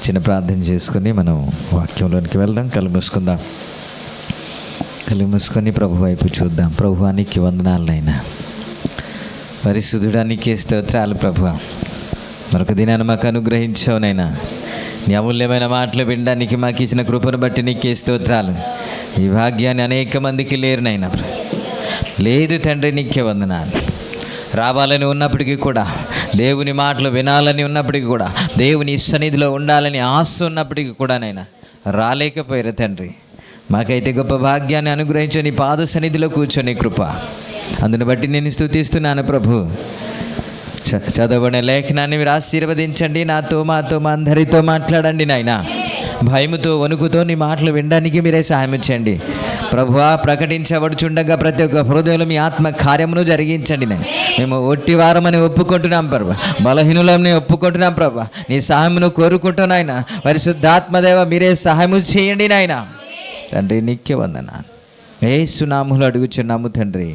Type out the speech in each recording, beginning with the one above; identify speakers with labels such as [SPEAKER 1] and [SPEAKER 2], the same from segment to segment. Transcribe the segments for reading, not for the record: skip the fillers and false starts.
[SPEAKER 1] చిన్న ప్రార్థన చేసుకుని మనం వాక్యంలోనికి వెళ్దాం. కళ్ళు మూసుకుందాం. కళ్ళు మూసుకొని ప్రభు వైపు చూద్దాం. ప్రభువానికి వందనాలనైనా, పరిశుద్ధుడానికి స్తోత్రాలు. ప్రభువా, మరొక దినాన్ని మాకు అనుగ్రహించావునైనా. నీ అమూల్యమైన మాటలు వినడానికి మాకు ఇచ్చిన కృపను బట్టి నీకే స్తోత్రాలు. ఈ భాగ్యాన్ని అనేక మందికి లేరునైనా, లేదు తండ్రి, నీకే వందనాలు. రావాలని ఉన్నప్పటికీ కూడా, దేవుని మాటలు వినాలని ఉన్నప్పటికీ కూడా, దేవుని సన్నిధిలో ఉండాలని ఆశ ఉన్నప్పటికీ కూడా నైనా రాలేకపోయారు తండ్రి. మాకైతే గొప్ప భాగ్యాన్ని అనుగ్రహించి నీ పాద సన్నిధిలో కూర్చొని కృప, అందుని బట్టి నేను స్తుతిస్తున్నాను ప్రభు. చదవని లేఖనాన్ని మీరు ఆశీర్వదించండి. నాతో, మాతో, మా అందరితో మాట్లాడండి నాయనా. భయముతో, వణుకుతో నీ మాటలు వినడానికి మీరే సహాయం చేయండి ప్రభువా. ప్రకటించబడుచుండగా ప్రతి ఒక్క హృదయంలో మీ ఆత్మ కార్యమును జరిగించండి. నేను మేము ఒట్టివారమని ఒప్పుకుంటున్నాం ప్రభు, బలహీనులని ఒప్పుకుంటున్నాం ప్రభు. నీ సహాయమును కోరుకుంటున్నాం నాయన. పరిశుద్ధాత్మదేవ మీరే సహాయము చేయండి నాయన. తండ్రి నీకే వందనాలు. యేసు నామములో అడుగుచున్నాము తండ్రి,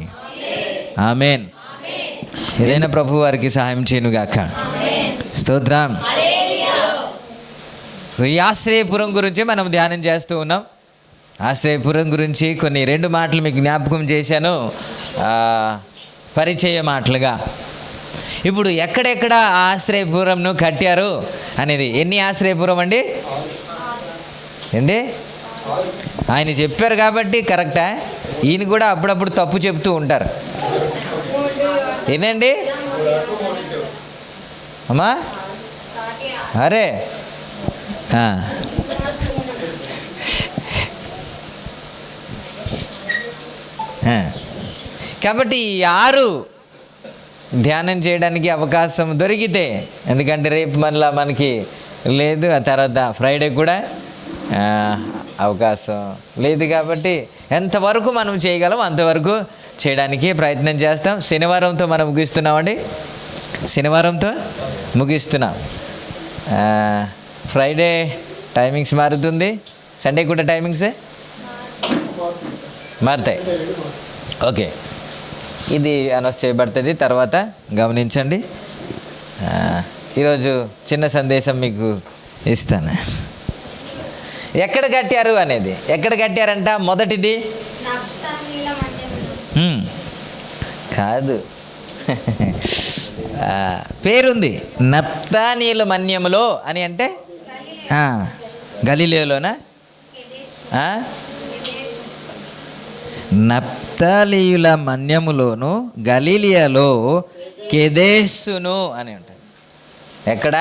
[SPEAKER 1] ఆమేన్. ఏదైనా ప్రభు వారికి సహాయం చేయనుగాక. స్తోత్రం. ఈ ఆశ్రయపురం గురించి మనం ధ్యానం చేస్తూ ఉన్నాం. ఆశ్రయపురం గురించి కొన్ని 2 మాటలు మీకు జ్ఞాపకం చేశాను, పరిచయ మాటలుగా. ఇప్పుడు ఎక్కడెక్కడ ఆశ్రయపురంను కట్టారు అనేది, ఎన్ని ఆశ్రయపురం అండి? ఏంటి ఆయన చెప్పారు కాబట్టి కరెక్టా? ఈయన కూడా అప్పుడప్పుడు తప్పు చెప్తూ ఉంటారు. ఏనండి అమ్మా? అరే కాబట్టి 6 ధ్యానం చేయడానికి అవకాశం దొరికితే, ఎందుకంటే రేపు మళ్ళీ మనకి లేదు, ఆ తర్వాత ఫ్రైడే కూడా అవకాశం లేదు. కాబట్టి ఎంతవరకు మనం చేయగలం అంతవరకు చేయడానికి ప్రయత్నం చేస్తాం. శనివారంతో మనం ముగిస్తున్నామండి, శనివారంతో ముగిస్తున్నాం. ఫ్రైడే టైమింగ్స్ మారుతుంది, సండే కూడా టైమింగ్సే మారుతాయి. ఓకే, ఇది అనౌన్స్ చేయబడుతుంది తర్వాత, గమనించండి. ఈరోజు చిన్న సందేశం మీకు ఇస్తాను. ఎక్కడ కట్టారు అనేది, ఎక్కడ కట్టారంట? మొదటిది కాదు, పేరుంది నప్తానీల మన్యములో అని. అంటే గలిలయలోనా? నప్తాలీయుల మన్యములోను గలిలియలో కెదేసును అని ఉంటుంది. ఎక్కడ?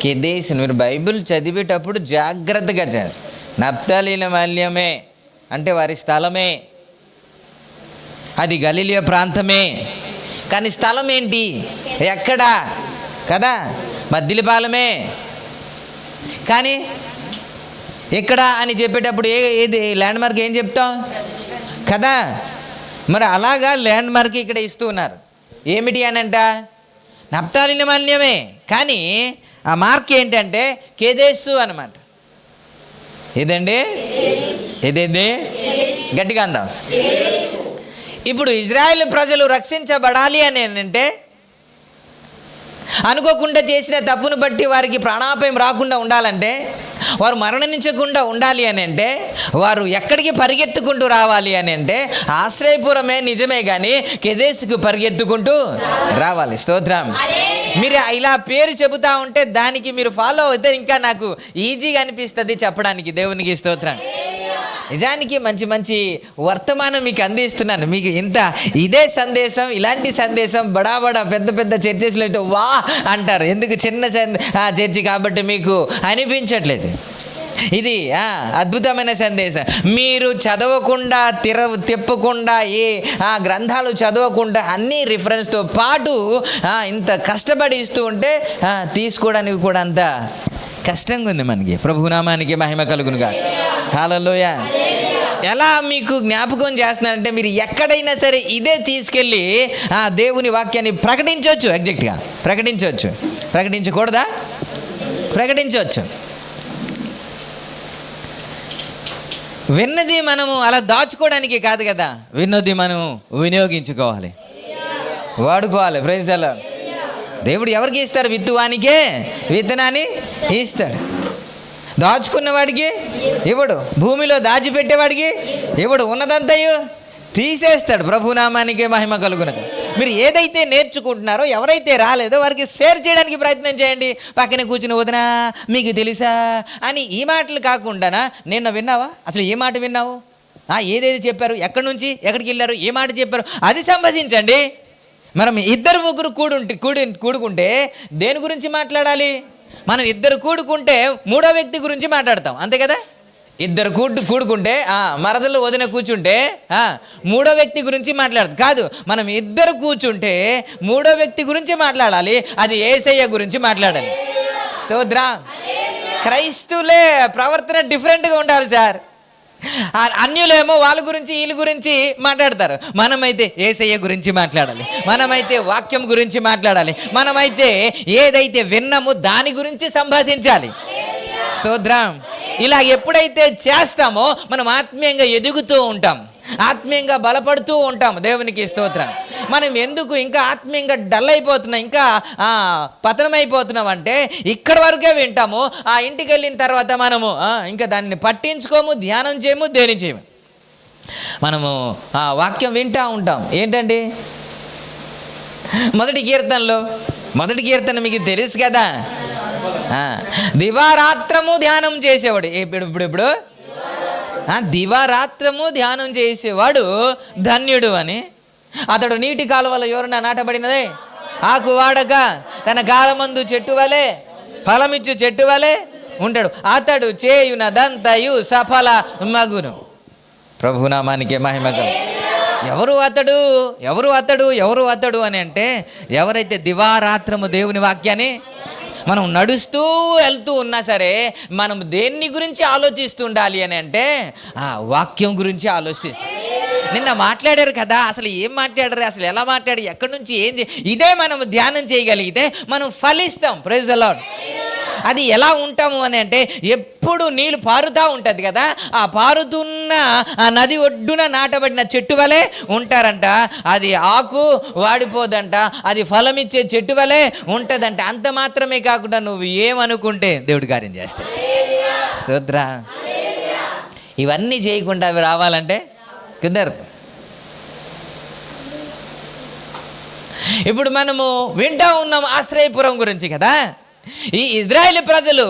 [SPEAKER 1] కెదేసును. మీరు బైబిల్ చదివేటప్పుడు జాగ్రత్తగా చదివి. నప్తాలీల మన్యమే అంటే వారి స్థలమే, అది గలిలియ ప్రాంతమే. కానీ స్థలం ఏంటి? ఎక్కడ కదా? మద్దిలిపాలమే. కానీ ఎక్కడ అని చెప్పేటప్పుడు ఏది ల్యాండ్ మార్క్ ఏం చెప్తాం కదా? మరి అలాగా ల్యాండ్ మార్క్ ఇక్కడ ఇస్తూ ఉన్నారు. ఏమిటి అని అంట? నప్తాలీల మన్యమే, కానీ ఆ మార్క్ ఏంటంటే కేదేసు అన్నమాట. ఏదండి? ఏదేంది? గట్టిగా అందాం. ఇప్పుడు ఇజ్రాయేల్ ప్రజలు రక్షించబడాలి అని అంటే, అనుకోకుండా చేసిన తప్పును బట్టి వారికి ప్రాణాపాయం రాకుండా ఉండాలంటే, వారు మరణించకుండా ఉండాలి అని అంటే, వారు ఎక్కడికి పరిగెత్తుకుంటూ రావాలి అని అంటే ఆశ్రయపురమే నిజమే, కానీ కెదేసుకు పరిగెత్తుకుంటూ రావాలి. స్తోత్రం. మీరు ఇలా పేరు చెబుతా ఉంటే దానికి మీరు ఫాలో అవుతే ఇంకా నాకు ఈజీగా అనిపిస్తుంది చెప్పడానికి. దేవునికి స్తోత్రం. నిజానికి మంచి మంచి వర్తమానం మీకు అందిస్తున్నాను. మీకు ఇంత ఇదే సందేశం, ఇలాంటి సందేశం బడా పెద్ద పెద్ద చర్చెస్లో అయితే వా అంటారు. ఎందుకు? చిన్న చర్చి కాబట్టి మీకు అనిపించట్లేదు. ఇది అద్భుతమైన సందేశం. మీరు చదవకుండా తిప్పకుండా గ్రంథాలు చదవకుండా అన్ని రిఫరెన్స్తో పాటు ఇంత కష్టపడి ఇస్తూ ఉంటే తీసుకోవడానికి కూడా అంత కష్టంగా ఉంది మనకి. ప్రభునామానికి మహిమ కలుగునుగా. హల్లెలూయ. ఎలా మీకు జ్ఞాపకం చేస్తున్నారంటే, మీరు ఎక్కడైనా సరే ఇదే తీసుకెళ్ళి దేవుని వాక్యాన్ని ప్రకటించవచ్చు. ఎగ్జాక్ట్గా ప్రకటించవచ్చు. ప్రకటించకూడదా? ప్రకటించవచ్చు. విన్నది మనము అలా దాచుకోవడానికి కాదు కదా, విన్నది మనం వినియోగించుకోవాలి, వాడుకోవాలి. ప్రైజ్ అలా దేవుడు ఎవరికి ఇస్తాడు? విత్తువానికే విత్తనాన్ని ఇస్తాడు. దాచుకున్నవాడికి ఇవ్వడు, భూమిలో దాచిపెట్టేవాడికి ఇవ్వడు, ఉన్నదంతయు తీసేస్తాడు. ప్రభునామానికే మహిమ కలుగునగా. మీరు ఏదైతే నేర్చుకుంటున్నారో, ఎవరైతే రాలేదో వారికి షేర్ చేయడానికి ప్రయత్నం చేయండి. పక్కన కూర్చుని వదినా మీకు తెలుసా అని ఈ మాటలు కాకుండా, నిన్న విన్నావా, అసలు ఏ మాట విన్నావు, ఏదేది చెప్పారు, ఎక్కడి నుంచి ఎక్కడికి వెళ్ళారు, ఏ మాట చెప్పారు, అది సంభాషించండి. మనం ఇద్దరు ముగ్గురు కూడుకుంటే దేని గురించి మాట్లాడాలి? మనం ఇద్దరు కూడుకుంటే మూడో వ్యక్తి గురించి మాట్లాడతాం, అంతే కదా. ఇద్దరు కూడుకుంటే మరదలు వదిన కూర్చుంటే మూడో వ్యక్తి గురించి మాట్లాడదు కాదు. మనం ఇద్దరు కూర్చుంటే మూడో వ్యక్తి గురించి మాట్లాడాలి, అది యేసయ్య గురించి మాట్లాడాలి. స్తోత్రం. క్రైస్తవులే ప్రవర్తన డిఫరెంట్గా ఉండాలి సార్. అన్యులేమో వాళ్ళ గురించి వీళ్ళ గురించి మాట్లాడతారు. మనమైతే యేసయ్య గురించి మాట్లాడాలి, మనమైతే వాక్యం గురించి మాట్లాడాలి, మనమైతే ఏదైతే విన్నామో దాని గురించి సంభాషించాలి. స్తోత్రం. ఇలా ఎప్పుడైతే చేస్తామో మనం ఆత్మీయంగా ఎదుగుతూ ఉంటాం, ఆత్మీయంగా బలపడుతూ ఉంటాం. దేవునికి స్తోత్రం. మనం ఎందుకు ఇంకా ఆత్మీయంగా డల్ అయిపోతున్నాం, ఇంకా పతనమైపోతున్నాం అంటే ఇక్కడ వరకే వింటాము. ఆ ఇంటికి వెళ్ళిన తర్వాత మనము ఇంకా దాన్ని పట్టించుకోము, ధ్యానం చేయము, దేని చేయము. మనము వాక్యం వింటూ ఉంటాం. ఏంటండి మొదటి కీర్తన మీకు తెలుసు కదా, దివారాత్రము ధ్యానం చేసేవాడు. ఇప్పుడు దివారాత్రము ధ్యానం చేసేవాడు ధన్యుడు అని. అతడు నీటి కాలువల యోరన నాటబడినదే, ఆకు వాడక తన కాలమందు చెట్టు వలె ఫలమిచ్చు చెట్టు వలె ఉంటాడు, అతడు చేయునదంతయు సఫల మగును. ప్రభునామానికే మహిమ కలుగును. ఎవరు అతడు అని అంటే, ఎవరైతే దివారాత్రము దేవుని వాక్యాన్ని మనం నడుస్తూ వెళ్తూ ఉన్నా సరే మనం దేన్ని గురించి ఆలోచిస్తుండాలి అని అంటే వాక్యం గురించి నిన్న మాట్లాడారు కదా, అసలు ఏం మాట్లాడారు, అసలు ఎలా మాట్లాడారు, ఎక్కడి నుంచి ఇదే మనం ధ్యానం చేయగలిగితే మనం ఫలిస్తాం. Praise the lord. అది ఎలా ఉంటాము అని అంటే, ఎప్పుడు నీళ్ళు పారుతూ ఉంటుంది కదా, ఆ పారుతున్న ఆ నది ఒడ్డున నాటబడిన చెట్టు వలె ఉంటారంట. అది ఆకు వాడిపోదంట, అది ఫలమిచ్చే చెట్టు వలె ఉంటుందంట. అంత మాత్రమే కాకుండా నువ్వు ఏమనుకుంటే దేవుడి కార్యం చేస్తే. స్తోత్ర. ఇవన్నీ చేయకుండా అవి రావాలంటే కుదరదు. ఇప్పుడు మనము వింటూ ఉన్నాం ఆశ్రయపురం గురించి కదా. ఈ ఇజ్రాయేల్ ప్రజలు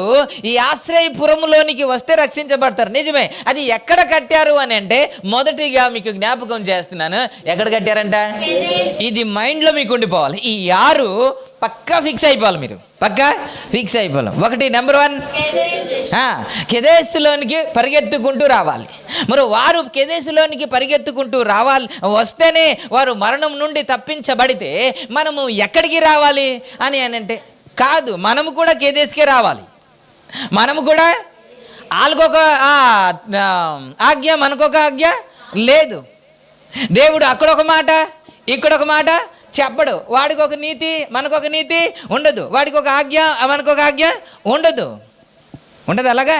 [SPEAKER 1] ఈ ఆశ్రయపురంలోనికి వస్తే రక్షించబడతారు, నిజమే. అది ఎక్కడ కట్టారు అని అంటే, మొదటిగా మీకు జ్ఞాపకం చేస్తున్నాను, ఎక్కడ కట్టారంట. ఇది మైండ్లో మీకు ఉండిపోవాలి. ఈ 6 పక్కా ఫిక్స్ అయిపోవాలి, మీరు పక్కా ఫిక్స్ అయిపోవాలి. ఒకటి, నెంబర్ 1, కెదేసులోనికి పరిగెత్తుకుంటూ రావాలి. మరి వారు కెదేసులోనికి పరిగెత్తుకుంటూ వస్తేనే వారు మరణం నుండి తప్పించబడితే మనము ఎక్కడికి రావాలి అని అంటే కాదు, మనము కూడా కేదేశకే రావాలి. మనము కూడా వాళ్ళకొక ఆజ్ఞ, మనకొక ఆజ్ఞ లేదు. దేవుడు అక్కడొక మాట ఇక్కడొక మాట చెప్పడు. వాడికి ఒక నీతి, మనకొక నీతి ఉండదు. వాడికి ఒక ఆజ్ఞ, మనకొక ఆజ్ఞ ఉండదు. అలాగా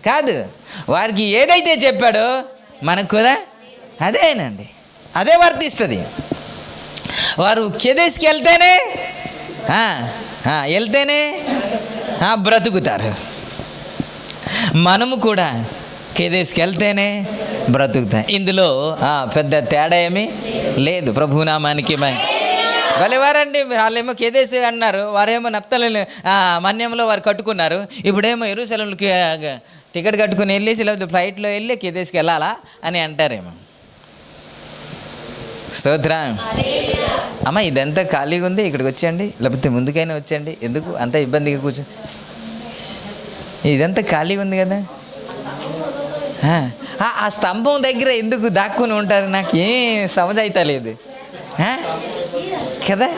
[SPEAKER 1] కాదు. వారికి ఏదైతే చెప్పాడో మనకు కూడా అదేనండి, అదే వర్తిస్తుంది. వారు కేదేశకి వెళ్తేనే బ్రతుకుతారు. మనము కూడా కేదేశకి వెళ్తేనే బ్రతుకుతాం. ఇందులో పెద్ద తేడా ఏమీ లేదు. ప్రభునామానికి భలేవారండి. వాళ్ళేమో కేదేశి అన్నారు, వారేమో నప్తలి మన్యంలో వారు కట్టుకున్నారు. ఇప్పుడేమో యెరూషలేముకి టికెట్ కట్టుకుని వెళ్ళేసి లేకపోతే ఫ్లైట్లో వెళ్ళి కేదేశకి వెళ్ళాలా అని అంటారేమో. స్తోత్రం. అమ్మ ఇదంతా ఖాళీగా ఉంది, ఇక్కడికి వచ్చేయండి, లేకపోతే ముందుకైనా వచ్చేయండి, ఎందుకు అంత ఇబ్బందిగా కూర్చో, ఇదంతా ఖాళీగా ఉంది కదా. ఆ స్తంభం దగ్గర ఎందుకు దాక్కుని ఉంటారు, నాకు ఏం సమజైతా లేదు కదా.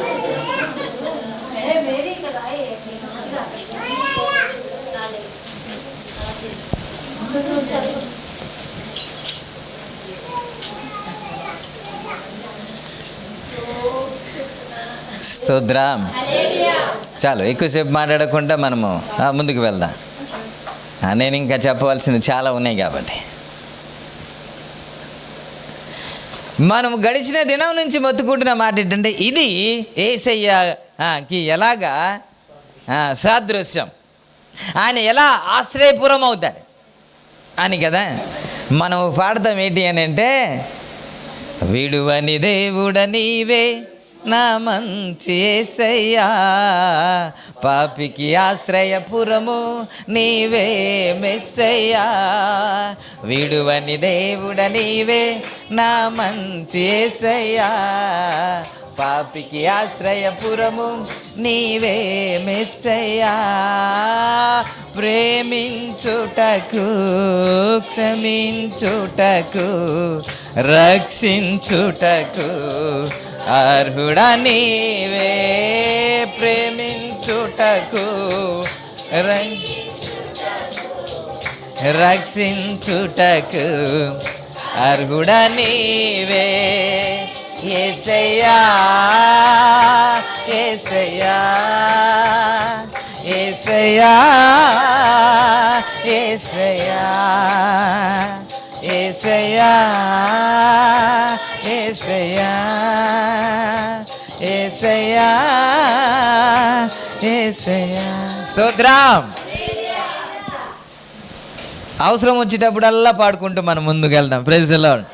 [SPEAKER 1] స్తోత్రం. చాలు, ఎక్కువసేపు మాట్లాడకుండా మనము ముందుకు వెళ్దాం. నేను ఇంకా చెప్పవలసింది చాలా ఉన్నాయి కాబట్టి. మనం గడిచిన దినం నుంచి మొత్తుకుంటున్న మాట ఏంటంటే, ఇది యేసయ్య కి ఎలాగా సాదృశ్యం, ఆయన ఎలా ఆశ్రయపురం అవుతాడు అని కదా మనం పాడతాం. ఏంటి అని అంటే, విడువని దేవుడ నీవే నా మంచి యేసయ్యా, పాపికి ఆశ్రయపురము నీవే మెస్సయ్యా. విడువని దేవుడ నీవే నా మంచి యేసయ్యా, పాపికి ఆశ్రయపురము నీవే మెస్సయ్యా. ప్రేమించుటకు, క్షమించుటకు, రక్షించుటకు అర్హుడా నీవే. ప్రేమించుటకు, రక్షించుటకు అర్హుడా నీవే. యేసయ్యా, యేసయ్యా, యేసయ్యా, యేసయ్యా, యేసయ్యా, యేసయ్యా, యేసయ్యా, యేసయ్యా. స్తోత్రం. అవసరం వచ్చేటప్పుడల్లా పాడుకుంటూ మనం ముందుకు వెళ్దాం. Praise the Lord.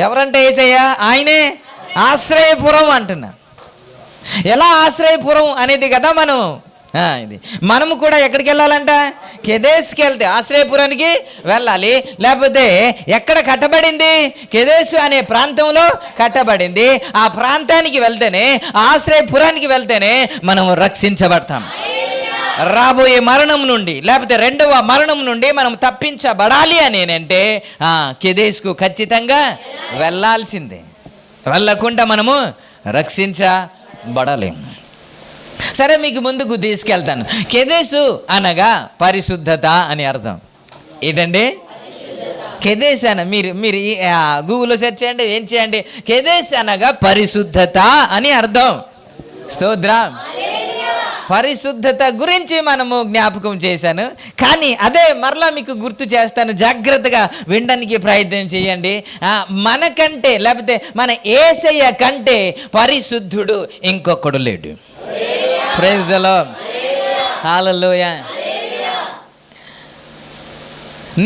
[SPEAKER 1] ఎవరంటే యేసయ్య, ఆయనే ఆశ్రయపురం అంటున్నా. ఎలా ఆశ్రయపురం అనేది కదా మనము కూడా ఎక్కడికి వెళ్ళాలంట? కెదేస్కి వెళ్తే ఆశ్రయపురానికి వెళ్ళాలి. లేకపోతే ఎక్కడ కట్టబడింది? కెదేసు అనే ప్రాంతంలో కట్టబడింది. ఆ ప్రాంతానికి వెళ్తేనే, ఆశ్రయపురానికి వెళ్తేనే మనము రక్షించబడతాం. రాబోయే మరణం నుండి, లేకపోతే రెండవ మరణం నుండి మనం తప్పించబడాలి అని అంటే కెదేస్కు ఖచ్చితంగా వెళ్ళాల్సిందే. వెళ్ళకుండా మనము రక్షించబడలేము. సరే, మీకు ముందుకు తీసుకెళ్తాను. కెదేసు అనగా పరిశుద్ధత అని అర్థం. ఏంటండి కెదేస్ అన? మీరు గూగుల్లో సెర్చ్ చేయండి, ఏం చేయండి. కెదేస్ అనగా పరిశుద్ధత అని అర్థం. స్తోత్రం. పరిశుద్ధత గురించి మనము జ్ఞాపకం చేశాను, కానీ అదే మరలా మీకు గుర్తు చేస్తాను. జాగ్రత్తగా వినడానికి ప్రయత్నం చేయండి. మనకంటే, లేకపోతే మన యేసయ్య కంటే పరిశుద్ధుడు ఇంకొకడు లేడు. Praise the Lord. హల్లెలూయా.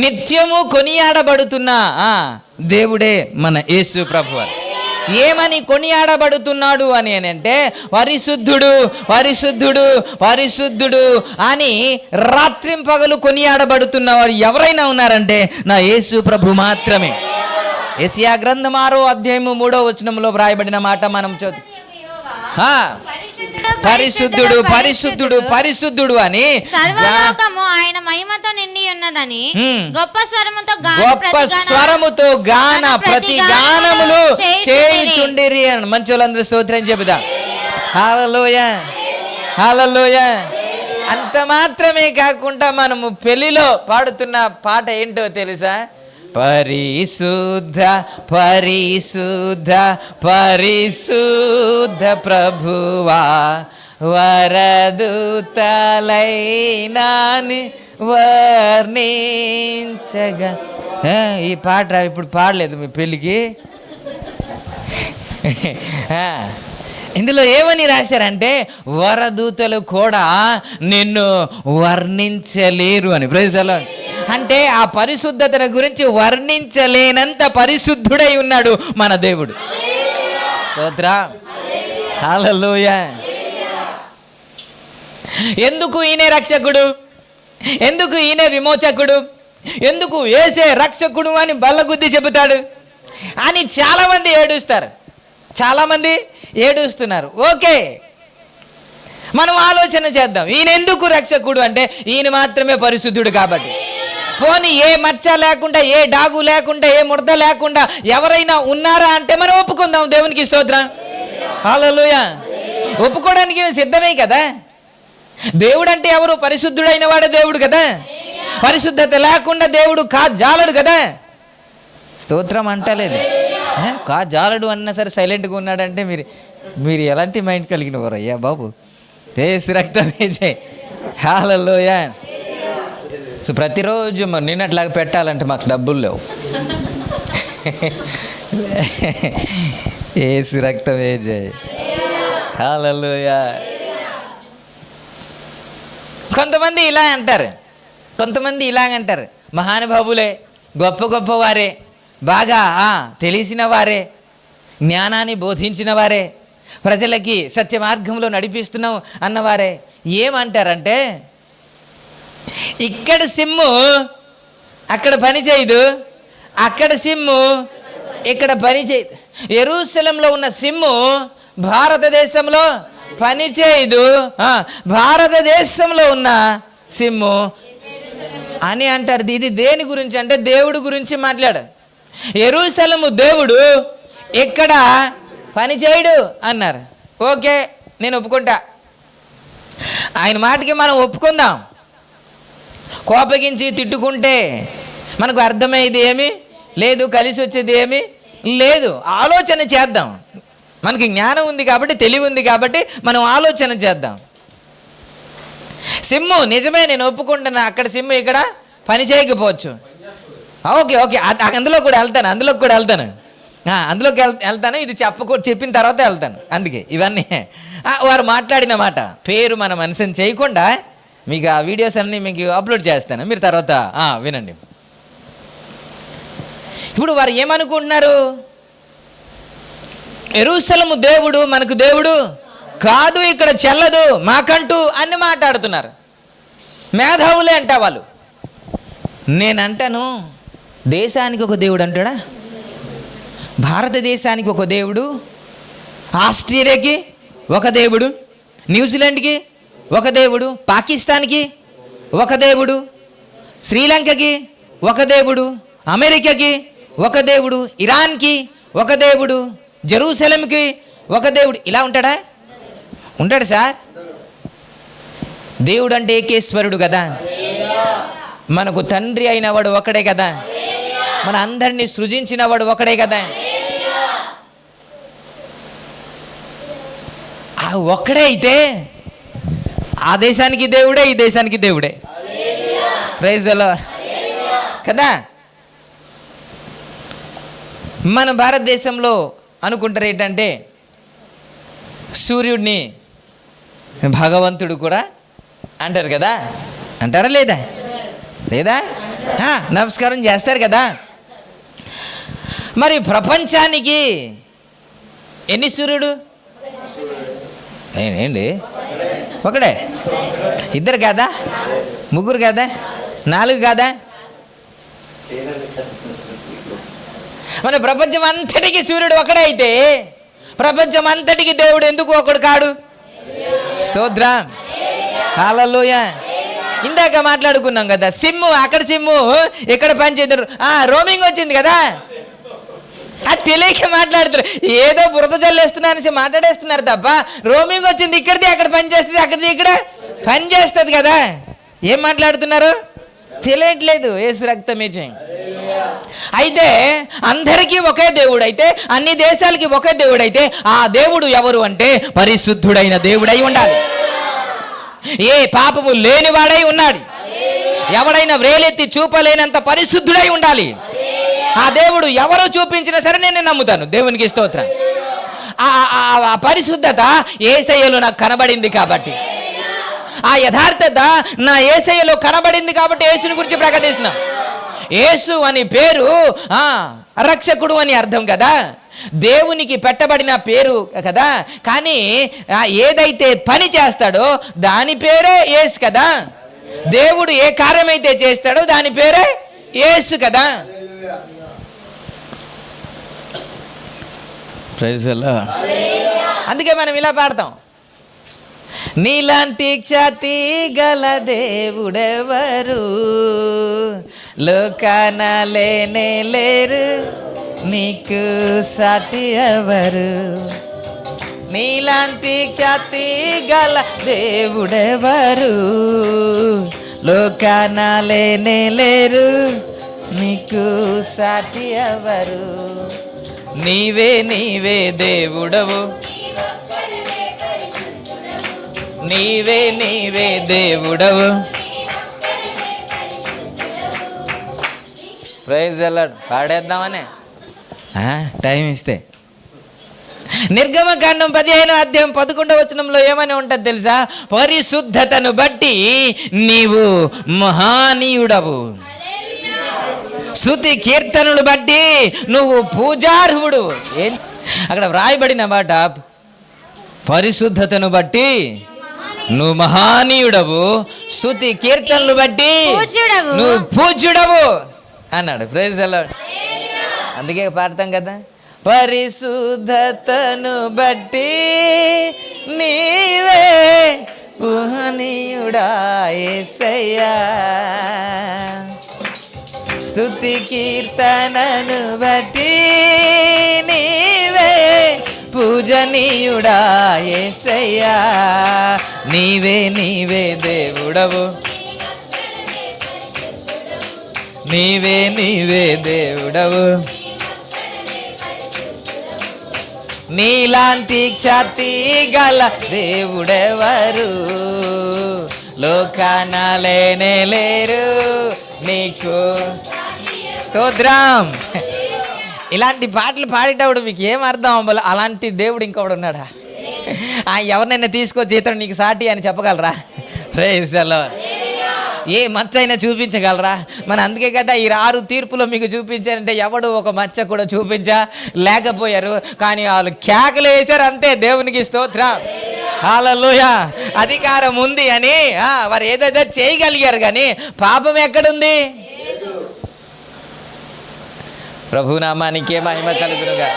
[SPEAKER 1] నిత్యము కొనియాడబడుతున్న దేవుడే మన యేసు ప్రభువారు. ఏమని కొనియాడబడుతున్నాడు అని అంటే, పరిశుద్ధుడు, పరిశుద్ధుడు, పరిశుద్ధుడు అని రాత్రింపగలు కొనియాడబడుతున్నవారు ఎవరైనా ఉన్నారంటే నా యేసు ప్రభు మాత్రమే. యెషయా గ్రంథం 6వ అధ్యాయము 3వ వచనంలో వ్రాయబడిన మాట మనం చదువు. పరిశుద్ధుడు, పరిశుద్ధుడు, పరిశుద్ధుడు అని
[SPEAKER 2] సర్వలోకము ఆయన మహిమతో నిండి ఉన్నదని గొప్ప స్వరముతో
[SPEAKER 1] గాన ప్రతి గానములు చేయుచుండిరి అని మంచి వాళ్ళందరూ స్తోత్రం చెబుదా. హల్లెలూయా, హల్లెలూయా. అంత మాత్రమే కాకుండా మనము పెళ్లిలో పాడుతున్న పాట ఏంటో తెలుసా? పరిశుద్ధ, పరిశుద్ధ, పరిశుద్ధ ప్రభువా, వరదూతలైనాని వర్ణించగా. ఈ పాట ఇప్పుడు పాడలేదు మీ పెళ్ళికి. ఇందులో ఏమని రాశారంటే, వరదూతలు కూడా నిన్ను వర్ణించలేరు అని. Praise the Lord. అంటే ఆ పరిశుద్ధతను గురించి వర్ణించలేనంత పరిశుద్ధుడై ఉన్నాడు మన దేవుడు. స్తోత్రం. హల్లెలూయా. ఎందుకు ఈయనే రక్షకుడు, ఎందుకు ఈయనే విమోచకుడు, ఎందుకు యేసే రక్షకుడు అని బల్లగుద్ది చెబుతాడు అని చాలామంది ఏడుస్తారు. చాలామంది ఏడుస్తున్నారు. ఓకే, మనం ఆలోచన చేద్దాం. ఈయన ఎందుకు రక్షకుడు అంటే, ఈయన మాత్రమే పరిశుద్ధుడు కాబట్టి. పోనీ ఏ మచ్చ లేకుండా, ఏ డాగు లేకుండా, ఏ ముడత లేకుండా ఎవరైనా ఉన్నారా అంటే మనం ఒప్పుకుందాం. దేవునికి స్తోత్రం. హల్లెలూయా. ఒప్పుకోవడానికి సిద్ధమే కదా. దేవుడు అంటే ఎవరు? పరిశుద్ధుడైన వాడే దేవుడు కదా. పరిశుద్ధత లేకుండా దేవుడు జాలడు కదా. స్తోత్రం అంటలేదు. జాలడు అన్నా సరే సైలెంట్గా ఉన్నాడంటే మీరు ఎలాంటి మైండ్ కలిగిన వారు అయ్యా బాబు. యేసు రక్తమే జై. హల్లెలూయా. సో ప్రతిరోజు నిన్నట్లాగా పెట్టాలంటే మాకు డబ్బులు లేవు. యేసు రక్తమే జై. హల్లెలూయా. కొంతమంది ఇలా అంటారు, కొంతమంది ఇలాగంటారు, మహానుభావులే, గొప్ప గొప్పవారే, బాగా తెలిసిన వారే, జ్ఞానాన్ని బోధించిన వారే, ప్రజలకి సత్య మార్గంలో నడిపిస్తున్నాం అన్నవారే ఏమంటారంటే, ఇక్కడ సిమ్ము అక్కడ పని చేయదు, అక్కడ సిమ్ము ఇక్కడ పని చేయదు, యెరూషలేములో ఉన్న సిమ్ము భారతదేశంలో పని చేయదు, భారతదేశంలో ఉన్న సిమ్ము అని అంటారు. ఇది దేని గురించి అంటే దేవుడు గురించి మాట్లాడారు. యెరూషలేము దేవుడు, ఇక్కడ పని చేయడు అన్నారు. ఓకే, నేను ఒప్పుకుంటా, ఆయన మాటకి మనం ఒప్పుకుందాం. కోపగించి తిట్టుకుంటే మనకు అర్థమయ్యేది ఏమీ లేదు, కలిసి వచ్చేది ఏమీ లేదు. ఆలోచన చేద్దాం, మనకి జ్ఞానం ఉంది కాబట్టి, తెలివి ఉంది కాబట్టి మనం ఆలోచన చేద్దాం. సిమ్ము నిజమే, నేను ఒప్పుకుంటున్నా, అక్కడ సిమ్ము ఇక్కడ పని చేయకపోవచ్చు. ఓకే ఓకే, అందులోకి కూడా వెళ్తాను, ఇది చెప్పిన తర్వాత వెళ్తాను. అందుకే ఇవన్నీ వారు మాట్లాడిన మాట పేరు మన మనసుని చేయకుండా మీకు ఆ వీడియోస్ అన్నీ మీకు అప్లోడ్ చేస్తాను, మీరు తర్వాత వినండి. ఇప్పుడు వారు ఏమనుకుంటున్నారు, యెరూషలేము దేవుడు మనకు దేవుడు కాదు, ఇక్కడ చెల్లదు మాకంటూ అని మాట్లాడుతున్నారు. మేధావులే అంట వాళ్ళు. నేనంటాను, దేశానికి ఒక దేవుడు అంటాడా? భారతదేశానికి ఒక దేవుడు, ఆస్ట్రేలియాకి ఒక దేవుడు, న్యూజిలాండ్కి ఒక దేవుడు, పాకిస్తాన్కి ఒక దేవుడు, శ్రీలంకకి ఒక దేవుడు, అమెరికాకి ఒక దేవుడు, ఇరాన్కి ఒక దేవుడు, జెరూసలేంకి ఒక దేవుడు. ఇలా ఉంటాడా? ఉంటాడు సార్. దేవుడు అంటే ఏకేశ్వరుడు కదా, మనకు తండ్రి అయిన వాడు ఒకడే కదా, మన అందరినీ సృజించిన వాడు ఒకడే కదా. ఒక్కడే అయితే ఆ దేశానికి దేవుడే, ఈ దేశానికి దేవుడే. ప్రైజ్ ది లార్డ్ కదా. మన భారతదేశంలో అనుకుంటారు ఏంటంటే, సూర్యుడిని భగవంతుడు కూడా అంటారు కదా, అంటారా లేదా? లేదా? నమస్కారం చేస్తారు కదా. మరి ప్రపంచానికి ఎన్ని సూర్యుడు? ఏంటి? ఒకడే? ఇద్దరు కాదా? ముగ్గురు కాదా? 4 కాదా? మన ప్రపంచం అంతటికి సూర్యుడు ఒకడే అయితే ప్రపంచం అంతటికి దేవుడు ఎందుకు ఒకడు కాడు? స్తోత్రం, హల్లెలూయా. ఇందాక మాట్లాడుకున్నాం కదా, సిమ్ము అక్కడ సిమ్ము ఇక్కడ పనిచేద్దరు. రోమింగ్ వచ్చింది కదా, అది తెలియక మాట్లాడుతారు, ఏదో బురద జల్లేస్తున్నారని మాట్లాడేస్తున్నారు తప్ప, రోమింగ్ వచ్చింది, ఇక్కడిది అక్కడ పనిచేస్తుంది, అక్కడిది ఇక్కడ పనిచేస్తుంది కదా. ఏం మాట్లాడుతున్నారు తెలియట్లేదు. యేసు రక్తమే చేయం. అయితే అందరికీ ఒకే దేవుడు అయితే, అన్ని దేశాలకి ఒకే దేవుడు అయితే, ఆ దేవుడు ఎవరు అంటే పరిశుద్ధుడైన దేవుడై ఉండాలి, ఏ పాపము లేనివాడై ఉన్నాడు, ఎవడైనా వ్రేలెత్తి చూపలేనంత పరిశుద్ధుడై ఉండాలి. ఆ దేవుడు ఎవరు చూపించినా సరే నేను నమ్ముతాను. దేవునికి స్తోత్రం. ఆ పరిశుద్ధత యేసయ్యలో నాకు కనబడింది కాబట్టి, ఆ యథార్థత నా యేసయ్యలో కనబడింది కాబట్టి యేసుని గురించి ప్రకటిస్తున్నాం. యేసు అని పేరు రక్షకుడు అని అర్థం కదా, దేవునికి పెట్టబడిన పేరు కదా. కానీ ఏదైతే పని చేస్తాడో దాని పేరే యేసు కదా. దేవుడు ఏ కార్యమైతే చేస్తాడో దాని పేరే యేసు కదా. అందుకే మనం ఇలా పాడతాం, నీలాంటి ఖ్యాతి గల దేవుడెవరు, లోకాన లేనే లేరు, నీకు సాటి ఎవరు. నీలాంటి ఖ్యాతి గల దేవుడెవరు, లోకాన లేనే లేరు, నీకు సాటి ఎవరు. నీవే నీవే దేవుడవు, నీవే నీవే దేవుడవు. Praise the Lord. పాడేద్దామనే టైం ఇస్తే నిర్గమకాండం 15:11 ఏమని ఉంటుంది తెలుసా? పరిశుద్ధతను బట్టి నీవు మహానీయుడవు, స్తుతి కీర్తనలు బట్టి నువ్వు పూజార్హుడు. అక్కడ వ్రాయబడిన మాట, పరిశుద్ధతను బట్టి నువ్వు మహానీయుడవు, స్తుతి కీర్తనలు బట్టి నువ్వు పూజ్యుడవు అన్నాడు. Praise the Lord. అందుకే పాడతాం కదా, పరిశుద్ధతను బట్టి నీవే మహనీయుడా యేసయ్యా, స్తుతి కీర్తనను బట్టి నీవే పూజనీయుడా యేసయ్యా, నీవే నీవే దేవుడవు, నీవే నీవే దేవుడవు, నీలాంటి ఖ్యాతి గల దేవుడెవరు లోకాన లేనే లేరు, నీకు స్తోత్రం. ఇలాంటి పాటలు పాడేటప్పుడు మీకు ఏం అర్థం అవ్వాలి? అలాంటి దేవుడు ఇంకొకడు ఉన్నాడా? ఎవరినైనా తీసుకొచ్చి ఇతడు నీకు సాటి అని చెప్పగలరా? Praise the lord. ఏ మచ్చ అయినా చూపించగలరా? అందుకే కదా ఈ 6 తీర్పులో మీకు చూపించారంటే ఎవడు ఒక మచ్చ కూడా చూపించా లేకపోయారు, కానీ వాళ్ళు కేకలు వేశారు అంతే. దేవునికి స్తోత్రం, హల్లెలూయా. అధికారం ఉంది అని వారు ఏదైతే చేయగలిగారు, కానీ పాపం ఎక్కడుంది? ప్రభునామానికే మహిమ కలుగునుగా.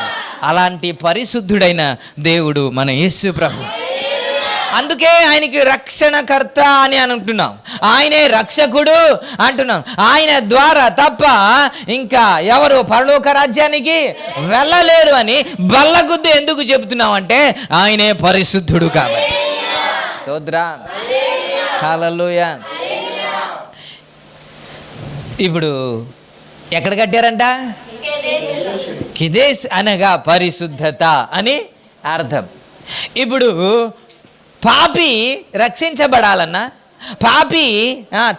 [SPEAKER 1] అలాంటి పరిశుద్ధుడైన దేవుడు మన యేసు ప్రభు. అందుకే ఆయనకి రక్షణకర్త అని అంటున్నాం, ఆయనే రక్షకుడు అంటున్నాం. ఆయన ద్వారా తప్ప ఇంకా ఎవరు పరలోక రాజ్యానికి వెళ్ళలేరు అని బల్లగుద్ది ఎందుకు చెబుతున్నాం అంటే ఆయనే పరిశుద్ధుడు కాబట్టి. స్తోత్రం, హల్లెలూయా. ఇప్పుడు ఎక్కడ కట్టారంట? కిదేశ్ అనగా పరిశుద్ధత అని అర్థం. ఇప్పుడు పాపి రక్షించబడాలన్నా, పాపి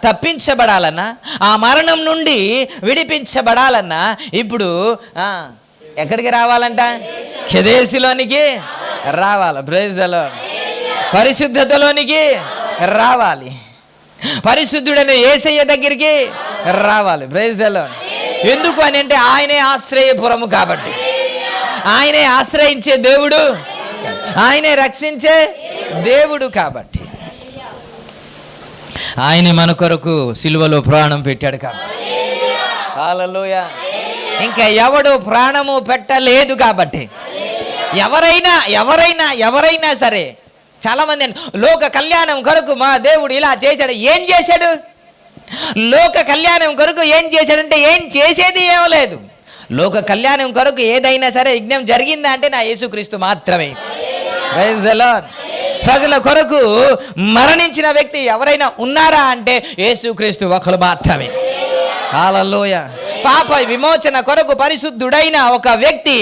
[SPEAKER 1] తప్పించబడాలన్నా, ఆ మరణం నుండి విడిపించబడాలన్నా ఇప్పుడు ఎక్కడికి రావాలంట? కెదేశులోనికి రావాలి. Praise the lord. పరిశుద్ధతలోనికి రావాలి, పరిశుద్ధుడైన యేసయ్య దగ్గరికి రావాలి. Praise the Lord. ఎందుకు అని అంటే ఆయనే ఆశ్రయపురము కాబట్టి, ఆయనే ఆశ్రయించే దేవుడు, ఆయనే రక్షించే దేవుడు కాబట్టి, ఆయనే మన కొరకు సిలువలో ప్రాణం పెట్టాడు కాబట్టి. హల్లెలూయా. ఇంకా ఎవడు ప్రాణము పెట్టలేదు కాబట్టి ఎవరైనా సరే, చాలామంది లోక కళ్యాణం కొరకు మా దేవుడు ఇలా చేశాడు. ఏం చేశాడు? లోక కళ్యాణం కొరకు ఏం చేశాడంటే ఏం చేసేది ఏం లేదు. లోక కళ్యాణం కొరకు ఏదైనా సరే యజ్ఞం జరిగిందా అంటే నా యేసుక్రీస్తు మాత్రమే. Praise the Lord. ప్రజల కొరకు మరణించిన వ్యక్తి ఎవరైనా ఉన్నారా అంటే యేసుక్రీస్తు ఒకరు మాత్రమే. హల్లెలూయా. పాప విమోచన కొరకు పరిశుద్ధుడైన ఒక వ్యక్తి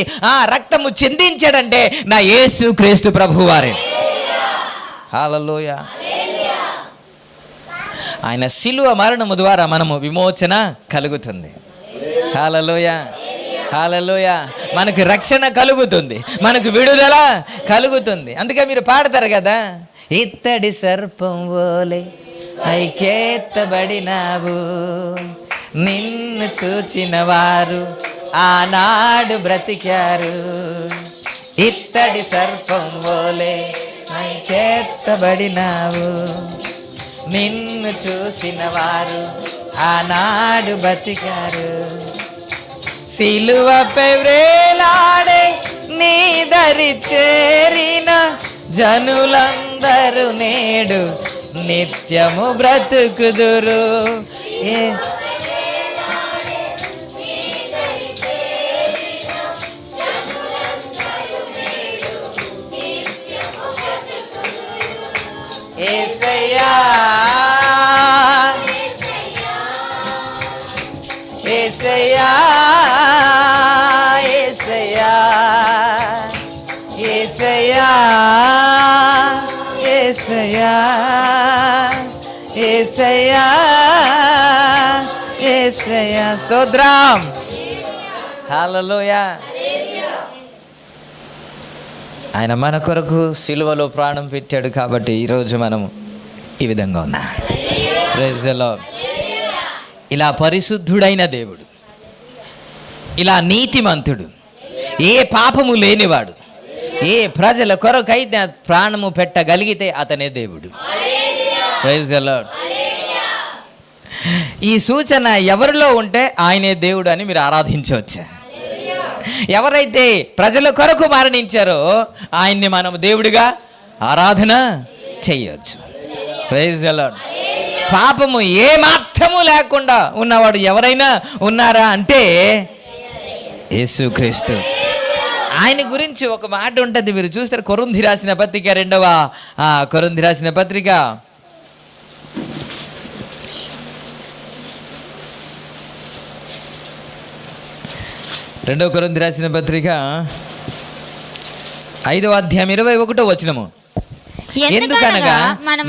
[SPEAKER 1] రక్తము చిందించాడంటే నా యేసుక్రీస్తు ప్రభువారే. హల్లెలూయా. ఆయన శిలువ మరణము ద్వారా మనము విమోచన కలుగుతుంది. హల్లెలూయా, హల్లెలూయా. మనకు రక్షణ కలుగుతుంది, మనకు విడుదల కలుగుతుంది. అందుకే మీరు పాడతారు కదా, ఇత్తడి సర్పం ఓలే ఐకేత్తబడినావు, నిన్ను చూచిన వారు ఆనాడు బ్రతికారు. ఇత్తడి సర్పం ఓలే ఐకేత్తబడినావు, నిన్ను చూసిన వారు ఆనాడు బ్రతికారు. సిలువపై వేలాడే నీ దరి చేరిన జనులందరూ నేడు నిత్యము బ్రతుకుదురు. యేసయ్యా, యేసయ్యా, యేసయ్యా, యేసయ్యా, యేసయ్యా, యేసయ్యా, యేసయ్యా. స్తోత్రం, హల్లెలూయా. ఆయన మన కొరకు సిలువలో ప్రాణం పెట్టాడు కాబట్టి ఈరోజు మనము ఈ విధంగా ఉన్నాం. Praise the Lord. ఇలా పరిశుద్ధుడైన దేవుడు, ఇలా నీతిమంతుడు, ఏ పాపము లేనివాడు, ఏ ప్రజల కొరకైతే ప్రాణము పెట్టగలిగితే అతనే దేవుడు. Praise the Lord. ఈ సూచన ఎవరిలో ఉంటే ఆయనే దేవుడు అని మీరు ఆరాధించవచ్చు. ఎవరైతే ప్రజల కొరకు మరణించారో ఆయన్ని మనం దేవుడిగా ఆరాధన చేయవచ్చు. Praise the Lord. పాపము ఏ మాత్రము లేకుండా ఉన్నవాడు ఎవరైనా ఉన్నారా అంటే యేసుక్రీస్తు. ఆయన గురించి ఒక మాట ఉంటుంది, మీరు చూస్తారు. కొరింథీ రాసిన పత్రిక 2వ కొరింథీ రాసిన పత్రిక 2 కొరింథీ రాసిన పత్రిక 5వ అధ్యాయం 21వ వచనము. ఎందుకనగా మనం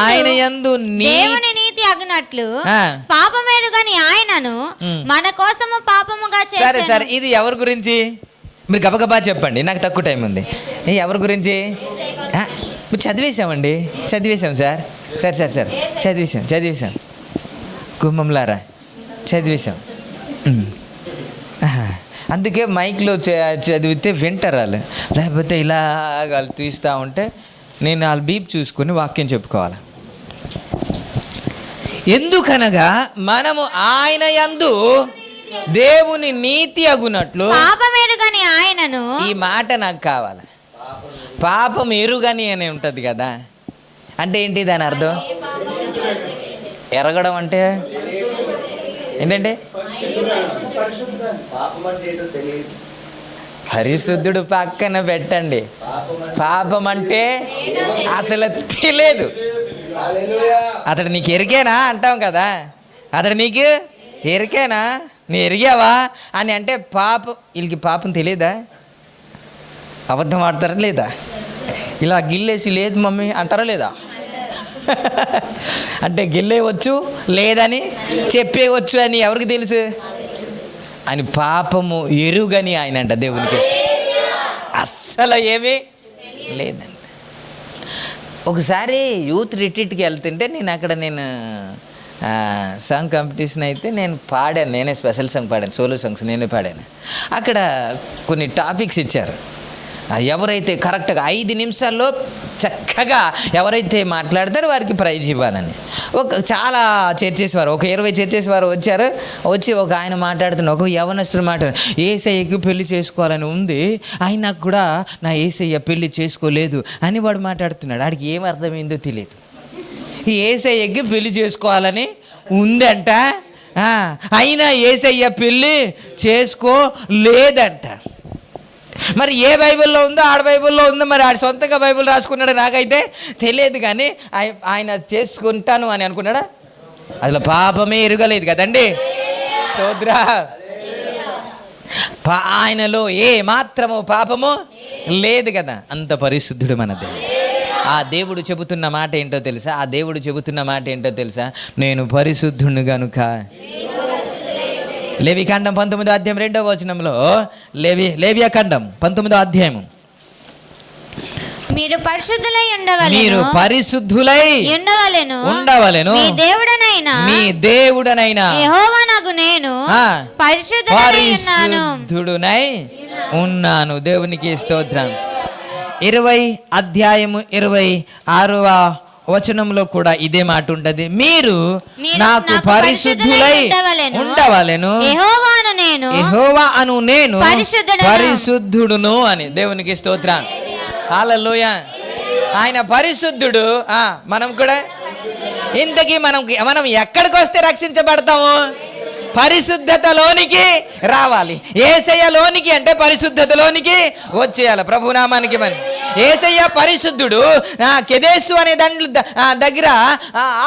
[SPEAKER 1] ఆయన యందు
[SPEAKER 2] దేవుని నీతి అగునట్లు పాపమేరుగని ఆయనను మన కోసము పాపముగా చేశాను.
[SPEAKER 1] సరే, ఇది ఎవరి గురించి మీరు గబగబా చెప్పండి, నాకు తక్కువ టైం ఉంది. ఎవరి గురించి? చదివేశామండి, చదివేశాం సార్. సార్ చదివేశాం కుమ్మంలారా, చదివేశాం. అందుకే మైక్లో చదివితే వింటారు వాళ్ళు, లేకపోతే ఇలా వాళ్ళు తీస్తూ ఉంటే నేను వాళ్ళ బీప్ చూసుకొని వాక్యం చెప్పుకోవాలి. ఎందుకనగా మనము ఆయన యందు దేవుని నీతి అగునట్లు
[SPEAKER 2] పాపమెరుగని ఆయనను.
[SPEAKER 1] ఈ మాట నాకు కావాలి. పాపం ఎరుగని అని ఉంటుంది కదా, అంటే ఏంటి దాని అర్థం? ఎరగడం అంటే ఏంటంటే పరిశుద్ధుడు పక్కన పెట్టండి. పాపం అంటే అసలు తెలియదు. అతడు నీకు ఎరికేనా అంటాం కదా, అతడు నీకు ఎరికేనా, నీ ఎరిగావా అని అంటే వీళ్ళకి పాపం తెలియదా? అబద్ధం ఆడతారా లేదా? ఇలా గిల్లేసి లేదు మమ్మీ అంటారా లేదా? అంటే గిల్లేవచ్చు లేదని చెప్పేవచ్చు అని ఎవరికి తెలుసు? అని పాపము ఎరుగని ఆయన అంట దేవునికి అస్సలు ఏమీ లేదండి. ఒకసారి యూత్ రిట్రీట్కి వెళ్తుంటే నేను సాంగ్ కాంపిటీషన్ అయితే నేను పాడాను, నేనే స్పెషల్ సాంగ్ పాడాను, సోలో సాంగ్స్ నేనే పాడాను. అక్కడ కొన్ని టాపిక్స్ ఇచ్చారు. ఎవరైతే కరెక్ట్గా 5 నిమిషాల్లో చక్కగా ఎవరైతే మాట్లాడతారో వారికి ప్రైజ్ ఇవ్వాలని. చాలా చర్చెస్ వారు, ఒక 20 చర్చెస్ వారు వచ్చి ఒక ఆయన మాట్లాడుతున్న, ఒక యవనస్తుడు మాట్లాడు, యేసయ్యకి పెళ్లి చేసుకోవాలని ఉంది, ఆయనకు కూడా నా యేసయ్య పెళ్లి చేసుకోలేదు అని వాడు మాట్లాడుతున్నాడు. వాడికి ఏం అర్థమైందో తెలియదు. ఈ యేసయ్యకి పెళ్లి చేసుకోవాలని ఉందంట, అయినా యేసయ్య పెళ్లి చేసుకోలేదంట. మరి ఏ బైబిల్లో ఉందో ఆడ బైబిల్లో ఉందో, మరి ఆడ సొంతంగా బైబిల్ రాసుకున్నాడు నాకైతే తెలియదు. కానీ ఆయన చేసుకుంటాను అని అనుకున్నాడా? అసలు పాపమే ఎరగలేదు కదండి. స్తోత్ర. ఆయనలో ఏ మాత్రము పాపము లేదు కదా, అంత పరిశుద్ధుడు మన దేవుడు. ఆ దేవుడు చెబుతున్న మాట ఏంటో తెలుసా? నేను పరిశుద్ధుడిని గనుక. లేవికాండం 19వ అధ్యాయం 2వ వచనంలో, లేవియాకాండం 19వ అధ్యాయం,
[SPEAKER 2] మీరు పరిశుద్ధులై
[SPEAKER 1] ఉండవలెను
[SPEAKER 2] మీ దేవుడనైన యెహోవానగు నేను
[SPEAKER 1] పరిశుద్ధుడనై ఉన్నాను. దేవునికి స్తోత్రం. 20వ అధ్యాయము 26వ వచనంలో కూడా ఇదే మాట ఉంటుంది. మీరు నాకు పరిశుద్ధులై ఉండవలెను, యెహోవా అను నేను పరిశుద్ధుడును అని. దేవునికి స్తోత్రం. హల్లెలూయా. ఆయన పరిశుద్ధుడు, మనం కూడా. ఇంతకీ మనం ఎక్కడికి వస్తే రక్షించబడతాము? పరిశుద్ధతలోనికి రావాలి. యేసయ్యలోనికి అంటే పరిశుద్ధతలోనికి వచ్చేయాలి. ప్రభునామానికి మరి. యేసయ్య పరిశుద్ధుడు. కెదేసు అనే దగ్గర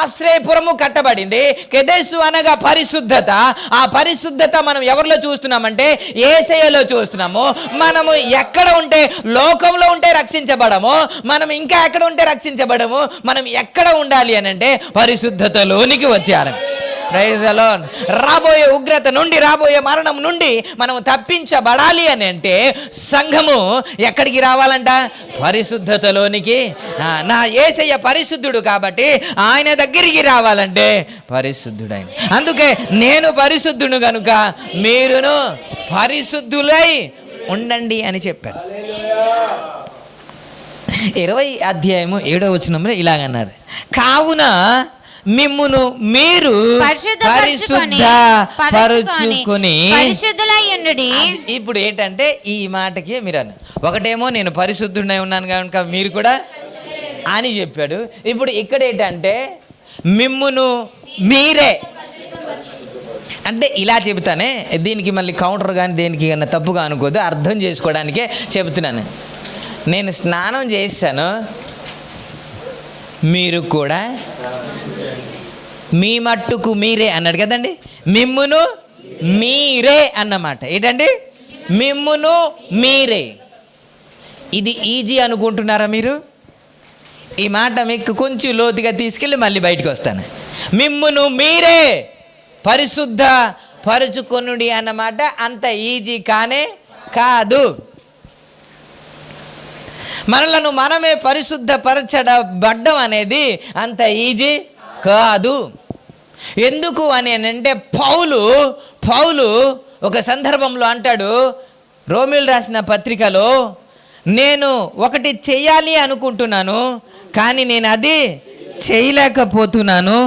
[SPEAKER 1] ఆశ్రయపురము కట్టబడింది. కెదేసు అనగా పరిశుద్ధత. ఆ పరిశుద్ధత మనం ఎవరిలో చూస్తున్నామంటే యేసయ్యలో చూస్తున్నాము. మనము ఎక్కడ ఉంటే, లోకంలో ఉంటే రక్షించబడము, మనం ఇంకా ఎక్కడ ఉంటే రక్షించబడము. మనం ఎక్కడ ఉండాలి అని అంటే పరిశుద్ధతలోనికి వచ్చేయాలి. Praise the Lord. రాబోయే ఉగ్రత నుండి, రాబోయే మరణం నుండి మనం తప్పించబడాలి అని అంటే సంఘము ఎక్కడికి రావాలంట? పరిశుద్ధతలోనికి. నా యేసయ్య పరిశుద్ధుడు కాబట్టి ఆయన దగ్గరికి రావాలంటే పరిశుద్ధుడైన. అందుకే నేను పరిశుద్ధుడు కనుక మీరును పరిశుద్ధులై ఉండండి అని చెప్పాడు. 20 అధ్యాయము 7వ వచనంలో ఇలాగన్నారు, కావున మిమ్మును మీరు పరిశుద్ధపరచుకొని
[SPEAKER 2] పరిశుద్ధులై ఉండుడి.
[SPEAKER 1] ఇప్పుడు ఏంటంటే ఈ మాటకి మీరు అన్న ఒకటేమో నేను పరిశుద్ధుడై ఉన్నాను కనుక మీరు కూడా అని చెప్పాడు. ఇప్పుడు ఇక్కడ ఏంటంటే మిమ్మును మీరే అంటే ఇలా చెబుతానే, దీనికి మళ్ళీ కౌంటర్ కానీ దేనికి కన్నా తప్పుగా అనుకోదు, అర్థం చేసుకోవడానికే చెబుతున్నాను. నేను స్నానం చేశాను, మీరు కూడా మీ మట్టుకు మీరే అన్నాడు కదండి. మిమ్మును మీరే అన్నమాట. ఏంటండి? మిమ్మును మీరే. ఇది ఈజీ అనుకుంటున్నారా మీరు? ఈ మాట మీకు కొంచెం లోతుగా తీసుకెళ్ళి మళ్ళీ బయటకు వస్తాను. మిమ్మును మీరే పరిశుద్ధ పరుచుకొనుడి అన్నమాట అంత ఈజీ కానే కాదు. మనలను మనమే పరిశుద్ధపరచబడ్డం అనేది అంత ఈజీ కాదు. ఎందుకు అని అంటే పౌలు ఒక సందర్భంలో అంటాడు, రోమీలు రాసిన పత్రికలో, నేను ఒకటి చేయాలి అనుకుంటున్నాను కానీ నేను అది చేయలేకపోతున్నాను.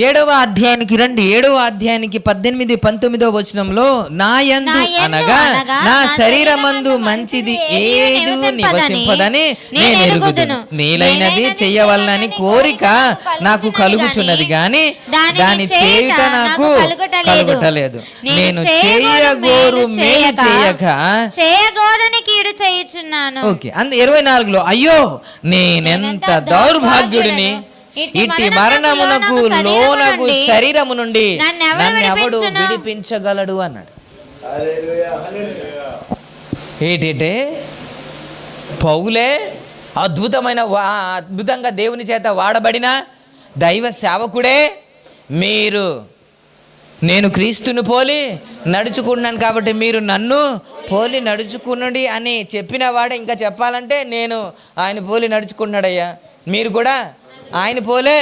[SPEAKER 1] ఏడవ అధ్యాయానికి రండి. 7వ అధ్యాయానికి 18, 19వ వచనంలో, నా యందు అనగా నా శరీరమందు మంచిది ఏది నివసింపదని నేను ఎరుగుదును, మేలైనది చెయ్యవలనని కోరిక నాకు కలుగుచున్నది గాని దాని చేయుట నాకు కలుగుటలేదు. నేను చేయగోరు మేలు చేయక
[SPEAKER 2] చేయగోరని కీడు చేయుచున్నాను.
[SPEAKER 1] ఓకే. 24లో, అయ్యో నేనెంత దౌర్భాగ్యుడిని, ఇట్టి మరణమునకు లోనగు శరీరము నుండి నన్నెవడు విడిపించగలడు అన్నాడు. ఏంటంటే పౌలే అద్భుతంగా దేవుని చేత వాడబడిన దైవ సేవకుడే. నేను క్రీస్తును పోలి నడుచుకున్నాను కాబట్టి మీరు నన్ను పోలి నడుచుకున్నది అని చెప్పిన వాడే. ఇంకా చెప్పాలంటే నేను ఆయన పోలి నడుచుకున్నాడయ్యా, మీరు కూడా ఆయన పోలే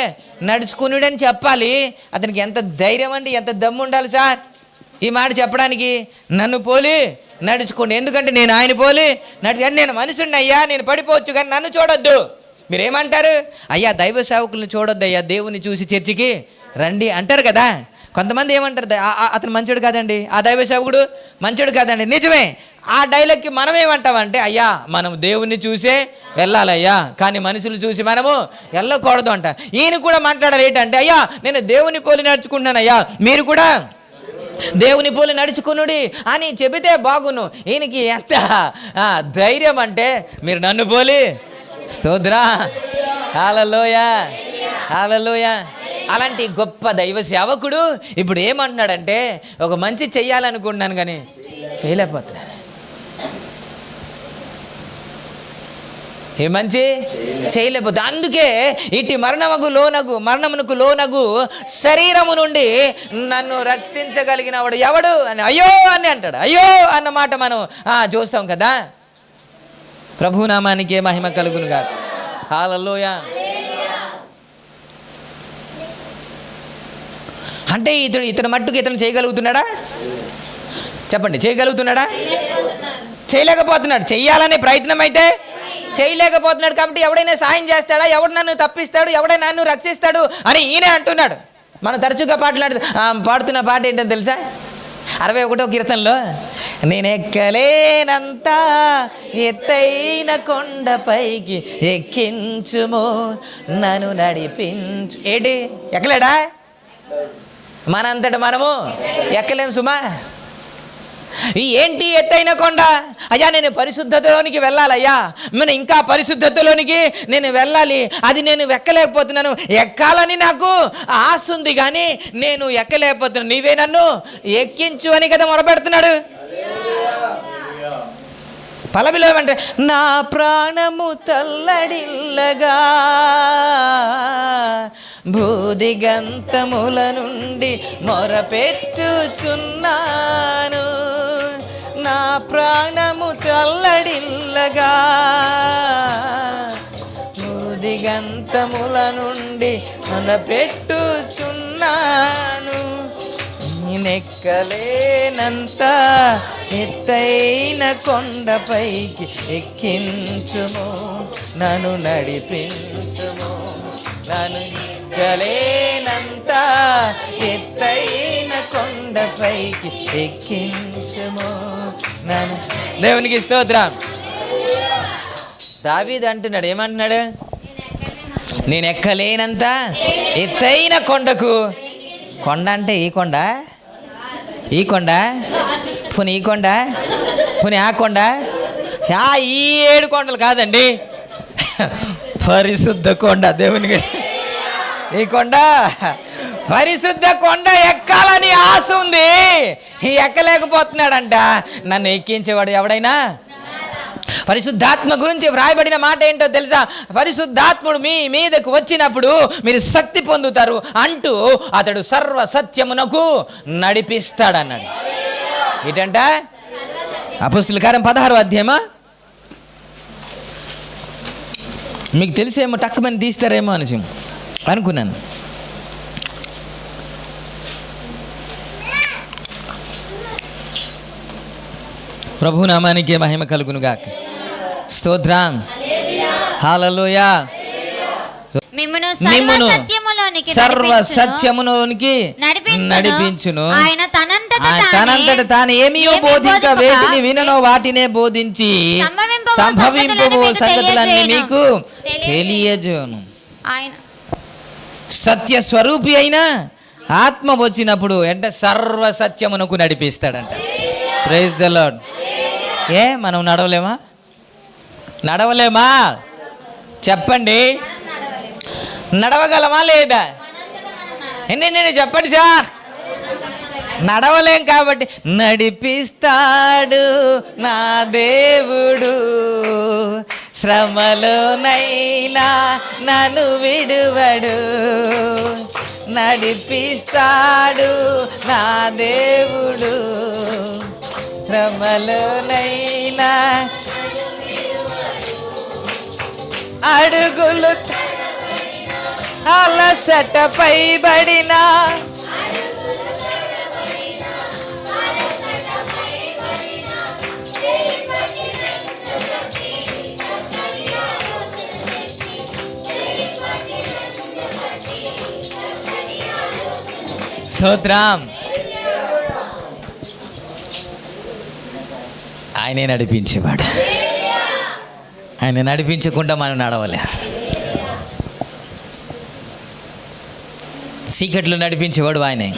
[SPEAKER 1] నడుచుకున్నాడని చెప్పాలి. అతనికి ఎంత ధైర్యం అండి, ఎంత దమ్ము ఉండాలి సార్ ఈ మాట చెప్పడానికి. నన్ను పోలి నడుచుకోండి, ఎందుకంటే నేను ఆయన పోలి నేను మనుషుడిని అయ్యా, నేను పడిపోవచ్చు కానీ నన్ను చూడొద్దు. మీరేమంటారు? అయ్యా దైవ సేవకులను చూడొద్దు అయ్యా, దేవుని చూసి చర్చికి రండి అంటారు కదా. కొంతమంది ఏమంటారు, అతను మంచోడు కాదండి, ఆ దైవ సేవకుడు మంచోడు కాదండి. నిజమే. ఆ డైలాగ్కి మనం ఏమంటామంటే, అయ్యా మనం దేవుణ్ణి చూసే వెళ్ళాలయ్యా కానీ మనుషులు చూసి మనము వెళ్ళకూడదు అంట. ఈయన కూడా మాట్లాడారు ఏంటంటే, అయ్యా నేను దేవుని పోలి నడుచుకుంటున్నానయ్యా, మీరు కూడా దేవుని పోలి నడుచుకునుడి అని చెబితే బాగును. ఈయనకి ఎంత ధైర్యం అంటే, మీరు నన్ను పోలి స్తోత్రా హల్లెలూయా హల్లెలూయా. అలాంటి గొప్ప దైవ సేవకుడు ఇప్పుడు ఏమంటున్నాడంటే, ఒక మంచి చెయ్యాలనుకుంటున్నాను కానీ చేయలేకపోతున్నాను. ఏ మంచి చేయలేకపోతే, అందుకే ఇటు మరణమునకు లోనగు శరీరము నుండి నన్ను రక్షించగలిగిన వాడు ఎవడు అని అయ్యో అని అంటాడు. అయ్యో అన్న మాట మనం చూస్తాం కదా. ప్రభునామానికే మహిమ కలుగునుగా. హల్లెలూయా. అంటే ఇతను మట్టుకు ఇతను చేయగలుగుతున్నాడా? చెప్పండి, చేయగలుగుతున్నాడా? చేయలేకపోతున్నాడు. చెయ్యాలనే ప్రయత్నం అయితే చేయలేకపోతున్నాడు. కాబట్టి ఎవడైనా సాయం చేస్తాడా, ఎవడు నన్ను తప్పిస్తాడు, ఎవడైనా నన్ను రక్షిస్తాడు అని ఈయనే అంటున్నాడు. మనం తరచుగా పాడుతున్న పాట ఏంటో తెలుసా? 61వ కీర్తనలో, నేనెక్కలేనంత ఎత్తైన కొండపైకి ఎక్కించుము నన్ను నడిపించు. ఏంటి ఎక్కలేడా? మనంతట మనము ఎక్కలేం సుమా. ఏంటి ఎత్తైన కొండ? అయ్యా నేను పరిశుద్ధతలోనికి వెళ్ళాలయ్యా, నేను ఇంకా పరిశుద్ధతలోనికి నేను వెళ్ళాలి, అది నేను ఎక్కలేకపోతున్నాను. ఎక్కాలని నాకు ఆశ ఉంది కానీ నేను ఎక్కలేకపోతున్నాను, నీవే నన్ను ఎక్కించు అని కదా మొరపెడుతున్నాడు. పలవిలోమంటే నా ప్రాణము తల్లడిల్లగా భూదిగంతముల నుండి మొరపెట్టుచున్నాను. నా ప్రాణము తల్లడిల్లగా భూదిగంతముల నుండి మొరపెట్టుచున్నాను. నెక్కలేనంత ఎత్తైన కొండపైకి ఎక్కించుము, నన్ను నడిపించుము. నన్ను ఎక్కలేనంత ఎత్తైన కొండపైకి ఎక్కించుము నన్ను. దేవునికి స్తోత్రం. దావీదు అంటున్నాడు, ఏమంటున్నాడు? నేను ఎక్కలేనంత ఎత్తైన కొండకు. కొండ అంటే ఈ కొండ, ఈ కొండ, పోనీ ఈ కొండ, పోనీ ఆ కొండ, ఈ 7 కొండలు కాదండి, పరిశుద్ధ కొండ. దేవునికి ఈ కొండ పరిశుద్ధ కొండ ఎక్కాలని ఆశ ఉంది, ఎక్కలేకపోతున్నాడంట. నన్ను ఎక్కించేవాడు ఎవడైనా. పరిశుద్ధాత్మ గురించి వ్రాయబడిన మాట ఏంటో తెలుసా? పరిశుద్ధాత్ముడు మీ మీదకు వచ్చినప్పుడు మీరు శక్తి పొందుతారు అంటూ అతడు సర్వ సత్యమునకు నడిపిస్తాడన్నాడు. ఏంటంట? అపోస్తలుల కార్యం 16వ అధ్యాయమా? మీకు తెలిసేమో, టక్కుమని తీస్తారేమో అనేసి అనుకున్నాను. ప్రభు నామానికే మహిమ కలుగునుగాక. స్తోత్రం. హల్లెలూయా. మిమ్మును సర్వ సత్యములోనికి నడిపించును. ఆయన తనంతట తాను ఏమియో బోధింక వేటిని విననో వాటినే బోధించి సంభవింపబో సంగతులన్నీ మీకు తెలియజేయును. ఆయన సత్య స్వరూపి అయిన ఆత్మ వచ్చినప్పుడు అంటే సర్వ సత్యమునకు నడిపిస్తాడంట. Praise the lord. మనం నడవలేమా? నడవలేమా? చెప్పండి, నడవగలమా లేదా? నేను చెప్పండి సార్. నడవలేం కాబట్టి నడిపిస్తాడు నా దేవుడు, శ్రమలోనైనా నన్ను విడువడు. నడిపిస్తాడు నా దేవుడు, శ్రమలోనైనా అడుగులు అలసటపై పడిన స్తోత్రం. ఆయనే నడిపించేవాడు. ఆయన నడిపించకుండా మనం నడవలే. చీకట్లు నడిపించేవాడు ఆయనే.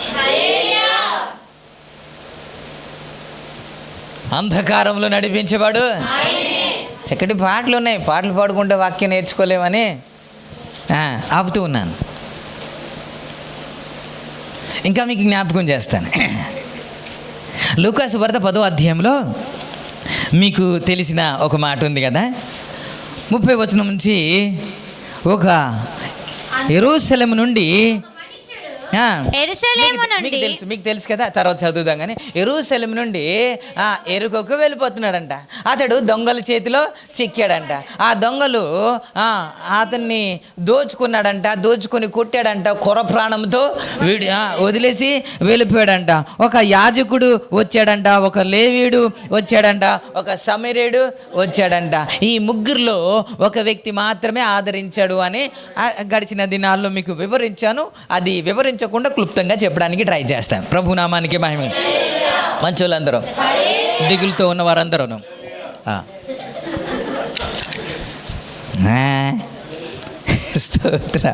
[SPEAKER 1] అంధకారంలో నడిపించేవాడు. చక్కటి పాటలు ఉన్నాయి, పాటలు పాడుకుంటే వాక్యం నేర్చుకోలేమని ఆపుతూ ఉన్నాను. ఇంకా మీకు జ్ఞాపకం చేస్తాను. లూకాసు వార్త 10వ అధ్యాయంలో మీకు తెలిసిన ఒక మాట ఉంది కదా, 30వ వచనం నుంచి ఒక యెరూషలేము నుండి మీకు తెలుసు కదా, తర్వాత చదువుదాం కానీ యెరూషలేము నుండి ఎరుకకు వెళ్ళిపోతున్నాడంట. అతడు దొంగల చేతిలో చిక్కాడంట. ఆ దొంగలు అతన్ని దోచుకున్నాడంట, దోచుకొని కొట్టాడంట. కొర ప్రాణంతో వదిలేసి వెళ్ళిపోయాడంట. ఒక యాజకుడు వచ్చాడంట, ఒక లేవీయుడు వచ్చాడంట, ఒక సమరీయుడు వచ్చాడంట. ఈ ముగ్గురులో ఒక వ్యక్తి మాత్రమే ఆదరించాడు అని గడిచిన దినాల్లో మీకు వివరించాను. అది వివరించకుండా క్లుప్తంగా చెప్పడానికి ట్రై చేస్తాను. ప్రభు నామానికి మహిమ. మంచోళ్ళందరూ, దిగులుతో ఉన్న వారందరూ స్తోత్ర.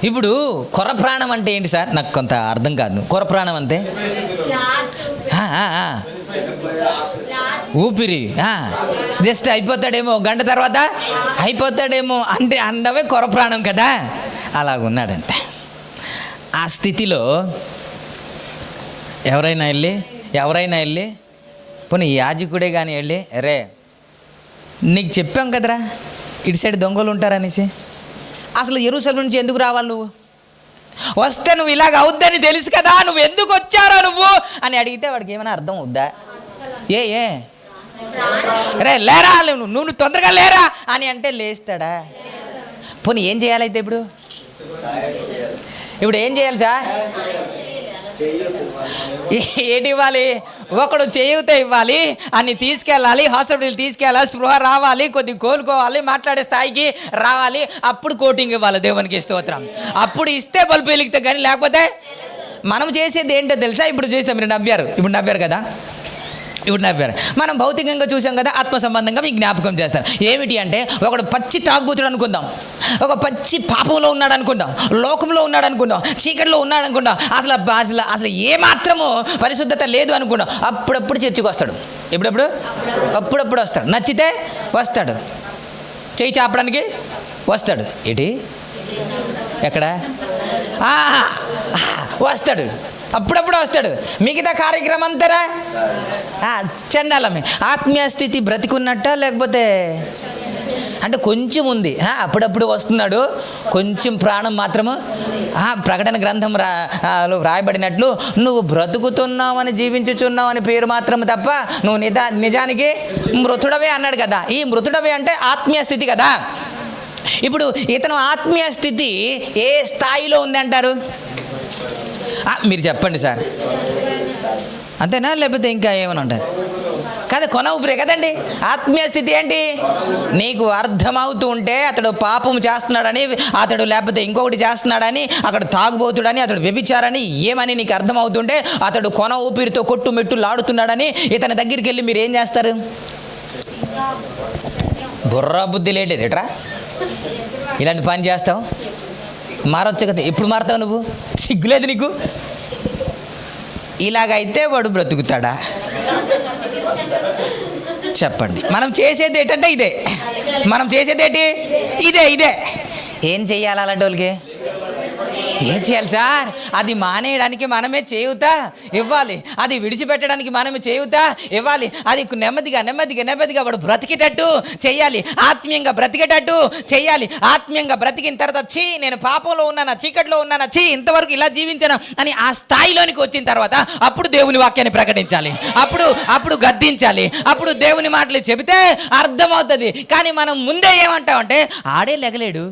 [SPEAKER 1] ఇప్పుడు కొర ప్రాణం అంటే ఏంటి సార్? నాకు కొంత అర్థం కాదు. కొర ప్రాణం అంటే ఊపిరి జస్ట్ అయిపోతాడేమో, గంట తర్వాత అయిపోతాడేమో అంటే అన్నవే కొర ప్రాణం కదా. అలాగున్నాడంట. ఆ స్థితిలో ఎవరైనా వెళ్ళి పోనీ యాజకుడే కానీ వెళ్ళి రే నీకు చెప్పాం కదరా ఇటు సైడ్ దొంగలు ఉంటారనేసి, అసలు యెరూషలేము నుంచి ఎందుకు రావాలి నువ్వు, వస్తే నువ్వు ఇలాగ అవుద్దని తెలుసు కదా, నువ్వు ఎందుకు వచ్చారా నువ్వు అని అడిగితే వాడికి ఏమైనా అర్థం అవుద్దా? ఏ రే లేరా నువ్వు తొందరగా లేరా అని అంటే లేస్తాడా? పోనీ ఏం చేయాలైతే ఇప్పుడు ఏం చేయాలి సార్? ఏంటి ఇవ్వాలి? ఒకడు చేయూత ఇవ్వాలి, అన్ని తీసుకెళ్ళాలి, హాస్పిటల్ తీసుకెళ్ళాలి, స్పృహ రావాలి, కొద్దిగా కోలుకోవాలి, మాట్లాడే స్థాయికి రావాలి, అప్పుడు కోటింగ్ ఇవ్వాలి. దేవునికి స్తోత్రం. అప్పుడు ఇస్తే బల్బు వెలిగితే కానీ, లేకపోతే మనం చేసేది ఏంటో తెలుసా? ఇప్పుడు చేస్తాం, మీరు నవ్వారు కదా, ఇప్పుడు నవ్వారు. మనం భౌతికంగా చూసాం కదా, ఆత్మ సంబంధంగా మీకు జ్ఞాపకం చేస్తాను. ఏమిటి అంటే, ఒకడు పచ్చి తాగుబోతుడు అనుకుందాం, ఒక పచ్చి పాపంలో ఉన్నాడు అనుకుందాం, లోకంలో ఉన్నాడు అనుకుందాం, చీకటిలో ఉన్నాడు అనుకుందాం, అసలు ఏమాత్రము పరిశుద్ధత లేదు అనుకుందాం. అప్పుడప్పుడు చర్చికి వస్తాడు, అప్పుడప్పుడు వస్తాడు, నచ్చితే వస్తాడు, చేయి చాపడానికి వస్తాడు. ఏంటి ఎక్కడ వస్తాడు, అప్పుడప్పుడు వస్తాడు. మిగతా కార్యక్రమం అంతరా చండాలమే. ఆత్మీయ స్థితి బ్రతికున్నట్ట, లేకపోతే అంటే కొంచెం ఉంది, అప్పుడప్పుడు వస్తున్నాడు, కొంచెం ప్రాణం మాత్రము. ప్రకటన గ్రంథం రాయబడినట్లు నువ్వు బ్రతుకుతున్నావని జీవించుచున్నావని పేరు మాత్రం తప్ప నువ్వు నిజానికి మృతుడవే అన్నాడు కదా. ఈ మృతుడవే అంటే ఆత్మీయ స్థితి కదా. ఇప్పుడు ఇతను ఆత్మీయ స్థితి ఏ స్థాయిలో ఉంది అంటారు? మీరు చెప్పండి సార్, అంతేనా లేకపోతే ఇంకా ఏమైనా ఉంటుంది? కదా, కొన ఊపిరే కదండి. ఆత్మీయ స్థితి ఏంటి? నీకు అర్థమవుతూ ఉంటే అతడు పాపం చేస్తున్నాడని, అతడు లేకపోతే ఇంకొకటి చేస్తున్నాడని, అక్కడ తాగుబోతుడని, అతడు వ్యభిచారని ఏమని నీకు అర్థమవుతుంటే, అతడు కొన ఊపిరితో కొట్టు మెట్టు లాడుతున్నాడని ఇతని దగ్గరికి వెళ్ళి మీరు ఏం చేస్తారు? బుర్రా బుద్ధి లేటేది ఎట్రా ఇలాంటి పని చేస్తావు? మారొచ్చు కదా. ఎప్పుడు మారుతావు నువ్వు? సిగ్గులేదు నీకు? ఇలాగైతే వాడు బ్రతుకుతాడా? చెప్పండి. మనం చేసేది ఏంటంటే ఇదే. మనం చేసేది ఏంటి? ఇదే. ఏం చెయ్యాలి అలాంటి వాళ్ళకి? ఏం చేయాలి సార్? అది మానేయడానికి మనమే చేయుతా ఇవ్వాలి, అది విడిచిపెట్టడానికి మనమే చేయుతా ఇవ్వాలి, అది నెమ్మదిగా వాడు బ్రతికేటట్టు చెయ్యాలి, ఆత్మీయంగా బ్రతికేటట్టు చెయ్యాలి. ఆత్మీయంగా బ్రతికిన తర్వాత నేను పాపంలో ఉన్నానా, చీకట్లో ఉన్నానా, ఇంతవరకు ఇలా జీవించాను అని ఆ స్థాయిలోనికి వచ్చిన తర్వాత అప్పుడు దేవుని వాక్యాన్ని ప్రకటించాలి, అప్పుడు గద్దించాలి, అప్పుడు దేవుని మాటలు చెబితే అర్థమవుతుంది. కానీ మనం ముందే ఏమంటామంటే ఆడే లెగలేడు.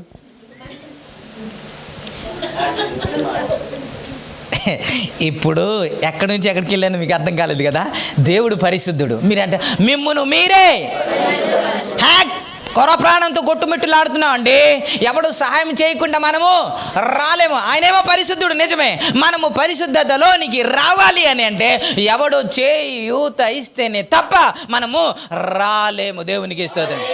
[SPEAKER 1] ఇప్పుడు ఎక్కడి నుంచి ఎక్కడికి వెళ్ళాను మీకు అర్థం కాలేదు కదా. దేవుడు పరిశుద్ధుడు, మీరంటే మిమ్మును మీరే కొర ప్రాణంతో కొట్టుమిట్టులాడుతున్నాం అండి. ఎవడు సహాయం చేయకుండా మనము రాలేము. ఆయనేమో పరిశుద్ధుడు, నిజమే. మనము పరిశుద్ధతలోనికి రావాలి అని అంటే ఎవడు చేయూత ఇస్తేనే తప్ప మనము రాలేము. దేవునికి స్తోత్రం.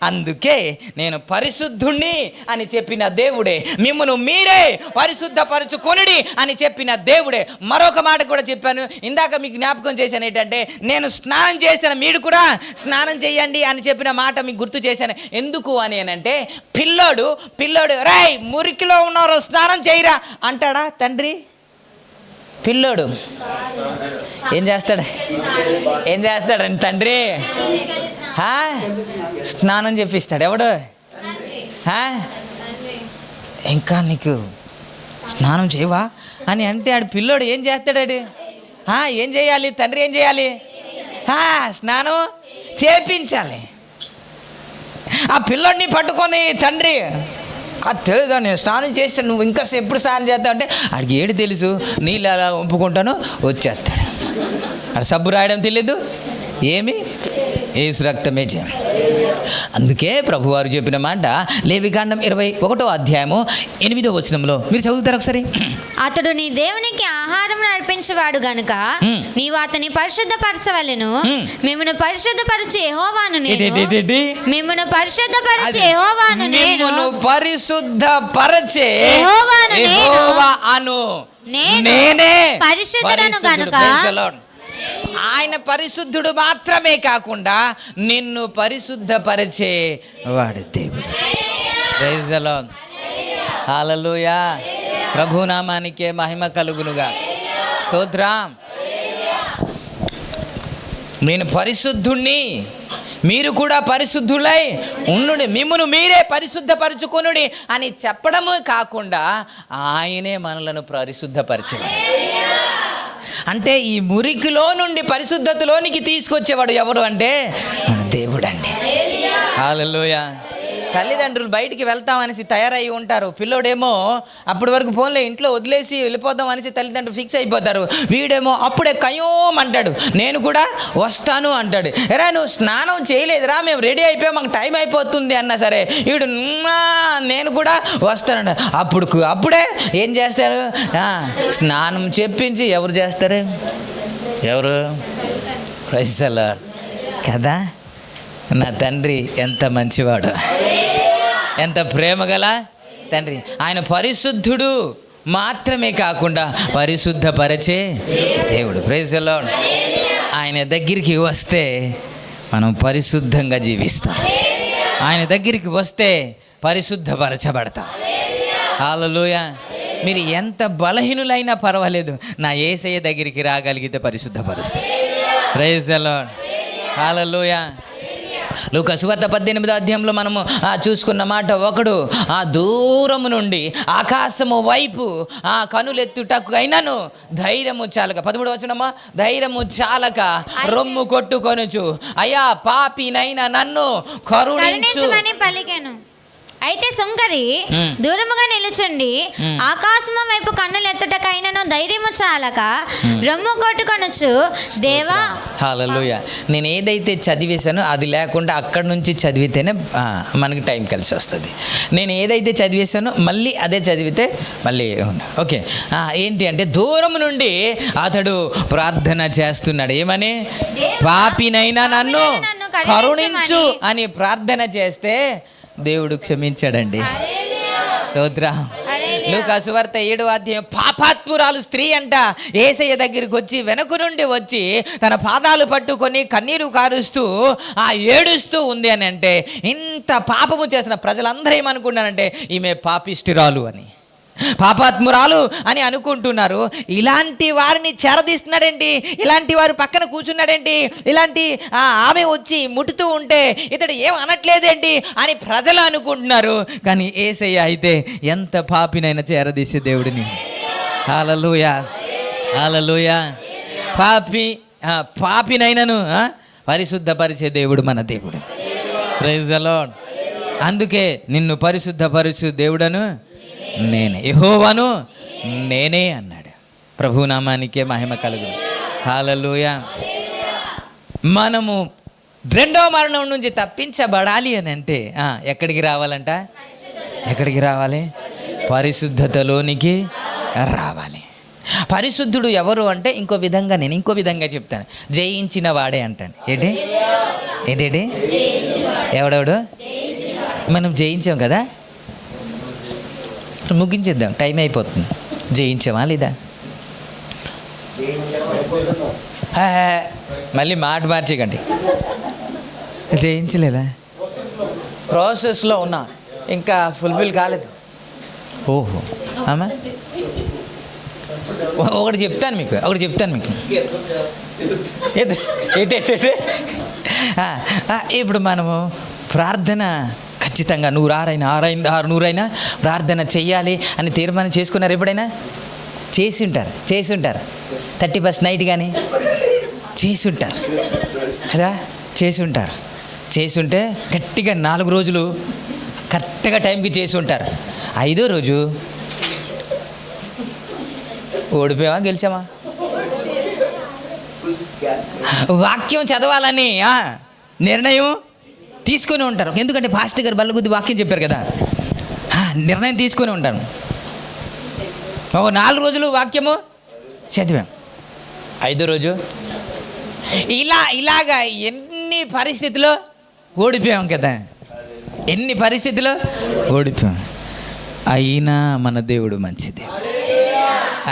[SPEAKER 1] అందుకే నేను పరిశుద్ధుణ్ణి అని చెప్పిన దేవుడే, మిమ్మును మీరే పరిశుద్ధపరచుకొనుడి అని చెప్పిన దేవుడే. మరొక మాట కూడా చెప్పాను ఇందాక, మీకు జ్ఞాపకం చేశాను ఏంటంటే, నేను స్నానం చేశాను, మీరు కూడా స్నానం చేయండి అని చెప్పిన మాట మీకు గుర్తు చేశాను. ఎందుకు అని అంటే, పిల్లోడు రేయ్ మురికిలో ఉన్నారు స్నానం చేయరా అంటాడా తండ్రి? పిల్లోడు ఏం చేస్తాడండి తండ్రి? స్నానం చెప్పిస్తాడు. ఎవడు? ఇంకా నీకు స్నానం చేయవా అని అంటే ఆడు పిల్లోడు ఏం చేస్తాడు? ఏం చేయాలి? తండ్రి ఏం చేయాలి? స్నానం చేపించాలి. ఆ పిల్లోడిని పట్టుకొని తండ్రి తెలియదు, నేను స్నానం చేస్తాను, నువ్వు ఇంకా ఎప్పుడు స్నానం చేస్తావు అంటే ఆడికి ఏడు తెలుసు, నీళ్ళు అలా వంపుకుంటాను వచ్చేస్తాడు. ఆడు సబ్బు రాయడం తెలియదు, ఏమి యేసు రక్తమే చేయం. అందుకే ప్రభువారు చెప్పిన మాట లేవికాండం 21వ అధ్యాయము 8వ వచనంలో మీరు చదువుతారు ఒకసారి.
[SPEAKER 2] అతడు నీ దేవునికి ఆహారం నడిపించేవాడు గనుక నీవు అతని పరిశుద్ధపరచవలెను. మిమ్మును పరిశుద్ధపరచు యెహోవాను నేను. మిమ్మును పరిశుద్ధపరచు యెహోవాను నేను. పరిశుద్ధపరచే యెహోవా అను నేనే పరిశుద్ధుడను గనుక. ఆయన పరిశుద్ధుడు మాత్రమే కాకుండా నిన్ను పరిశుద్ధపరిచే వాడు దేవుడు. Praise the Lord. హల్లెలూయా. ప్రభునామానికే మహిమ కలుగునుగా. స్తోత్రం.
[SPEAKER 1] నేను పరిశుద్ధుణ్ణి, మీరు కూడా పరిశుద్ధులై ఉండుడి, మిమ్మును మీరే పరిశుద్ధపరచుకొనుడి అని చెప్పడము కాకుండా ఆయనే మనలను పరిశుద్ధపరిచాడు. అంటే ఈ మురికిలో నుండి పరిశుద్ధతలోనికి తీసుకొచ్చేవాడు ఎవరు అంటే మన దేవుడు అండి. హల్లెలూయా. తల్లిదండ్రులు బయటికి వెళ్తామనేసి తయారై ఉంటారు, పిల్లోడేమో అప్పటి వరకు ఫోన్లో ఇంట్లో వదిలేసి వెళ్ళిపోదాం అనేసి తల్లిదండ్రులు ఫిక్స్ అయిపోతారు. వీడేమో అప్పుడే కయ్యోం అంటాడు, నేను కూడా వస్తాను అంటాడు. ఎరా నువ్వు స్నానం చేయలేదురా, మేము రెడీ అయిపోయాం, మాకు టైం అయిపోతుంది అన్నా సరే వీడు నేను కూడా వస్తానంట. అప్పుడే ఏం చేస్తారు, స్నానం చెప్పించి ఎవరు చేస్తారు, ఎవరు ప్రైజ్ కదా. నా తండ్రి ఎంత మంచివాడు, ఎంత ప్రేమగల తండ్రి. ఆయన పరిశుద్ధుడు మాత్రమే కాకుండా పరిశుద్ధపరిచే దేవుడు. Praise the Lord. ఆయన దగ్గరికి వస్తే మనం పరిశుద్ధంగా జీవిస్తాం, ఆయన దగ్గరికి వస్తే పరిశుద్ధపరచబడతాం. హల్లెలూయా. మీరు ఎంత బలహీనులైనా పర్వాలేదు, నా యేసయ్య దగ్గరికి రాగలిగితే పరిశుద్ధపరుస్తాం. Praise the Lord. హల్లెలూయా. లూకా సువార్త 18వ అధ్యాయంలో మనము చూసుకున్న మాట, ఒకడు ఆ దూరము నుండి ఆకాశము వైపు కనులెత్తుటకు అయినను ధైర్యము చాలక, 13వ వచనమా, ధైర్యము చాలక రొమ్ము కొట్టుకొనుచు అయ్యా పాపినైనా నన్ను కరుణించమని
[SPEAKER 2] పలికెను. అయితే సుంకరి దూరముగా నిలుచుండి ఆకాశము వైపు కన్నులెత్తుటకైనను ధైర్యము చాలక రొమ్ము కొట్టుకొనుచు దేవా.
[SPEAKER 1] హల్లెలూయా. నేను ఏదైతే చదివేశానో అది లేకుండా అక్కడి నుంచి చదివితేనే మనకి టైం కలిసి వస్తుంది. నేను ఏదైతే చదివేశానో మళ్ళీ అదే చదివితే మళ్ళీ ఓకే. ఏంటి అంటే దూరం నుండి అతడు ప్రార్థన చేస్తున్నాడు, ఏమని, పాపినైనా నన్ను కరుణించు అని ప్రార్థన చేస్తే దేవుడు క్షమించాడండి. స్తోత్రం. లూకా సువార్త 7వ అధ్యాయం, పాపాత్మురాలు స్త్రీ అంట యేసయ్య దగ్గరికి వచ్చి వెనక నుండి వచ్చి తన పాదాలు పట్టుకొని కన్నీరు కారుస్తూ ఏడుస్తూ ఉంది అని అంటే, ఇంత పాపము చేసిన ప్రజలందరూ ఏమనుకున్నారంటే ఈమె పాపిష్టిరాలు అని, పాపాత్మురాలు అని అనుకుంటున్నారు. ఇలాంటి వారిని చెరదీస్తున్నాడేంటి, ఇలాంటి వారు పక్కన కూర్చున్నాడేంటి, ఇలాంటి ఆమె వచ్చి ముట్టుతూ ఉంటే ఇతడు ఏం అనట్లేదేంటి అని ప్రజలు అనుకుంటున్నారు. కానీ యేసయ్య అయితే ఎంత పాపినైనా చేరదీసే దేవుడిని. హల్లెలూయా. హల్లెలూయా. పాపినైనను పరిశుద్ధపరిచే దేవుడు మన దేవుడు. Praise the Lord. అందుకే నిన్ను పరిశుద్ధపరచు దేవుడను నేనే, యెహోవాను నేనే అన్నాడు. ప్రభునామానికే మహిమ కలుగును. హల్లెలూయా. మనము రెండవ మరణం నుంచి తప్పించబడాలి అని అంటే ఎక్కడికి రావాలంట, ఎక్కడికి రావాలి, పరిశుద్ధతలోనికి రావాలి. పరిశుద్ధుడు ఎవరు అంటే ఇంకో విధంగా చెప్తాను, జయించిన వాడే అంటాను. ఏంటి ఎవడెవడు, మనం జయించాం కదా, ముగించేద్దాం, టైం అయిపోతుంది. జయించామా లేదా, మళ్ళీ మాట మార్చకండి. జయించలేదా, ప్రాసెస్లో ఉన్నా, ఇంకా ఫుల్ఫిల్ కాలేదు. ఓహో అమ్మా, ఒకటి చెప్తాను మీకు ఇప్పుడు మనము ప్రార్థన ఖచ్చితంగా 100 ప్రార్థన చెయ్యాలి అని తీర్మానం చేసుకున్నారు. ఎప్పుడైనా చేసి ఉంటారు 31st నైట్ కానీ చేసి ఉంటారు కదా, చేసి ఉంటే గట్టిగా 4 రోజులు కరెక్ట్గా టైంకి చేసి ఉంటారు. 5వ రోజు ఓడిపోయావా గెలిచామా, వాక్యం చదవాలని నిర్ణయం తీసుకొని ఉంటారు. ఎందుకంటే పాస్టర్ గారు బల్లగుద్ది వాక్యం చెప్పారు కదా, నిర్ణయం తీసుకొని ఉంటాను. 4 రోజులు వాక్యము చదివాం, 5వ రోజు ఇలాగా ఎన్ని పరిస్థితుల్లో ఓడిపోయాం కదా, ఎన్ని పరిస్థితుల్లో ఓడిపోయాం. అయినా మన దేవుడు మంచి దేవుడు,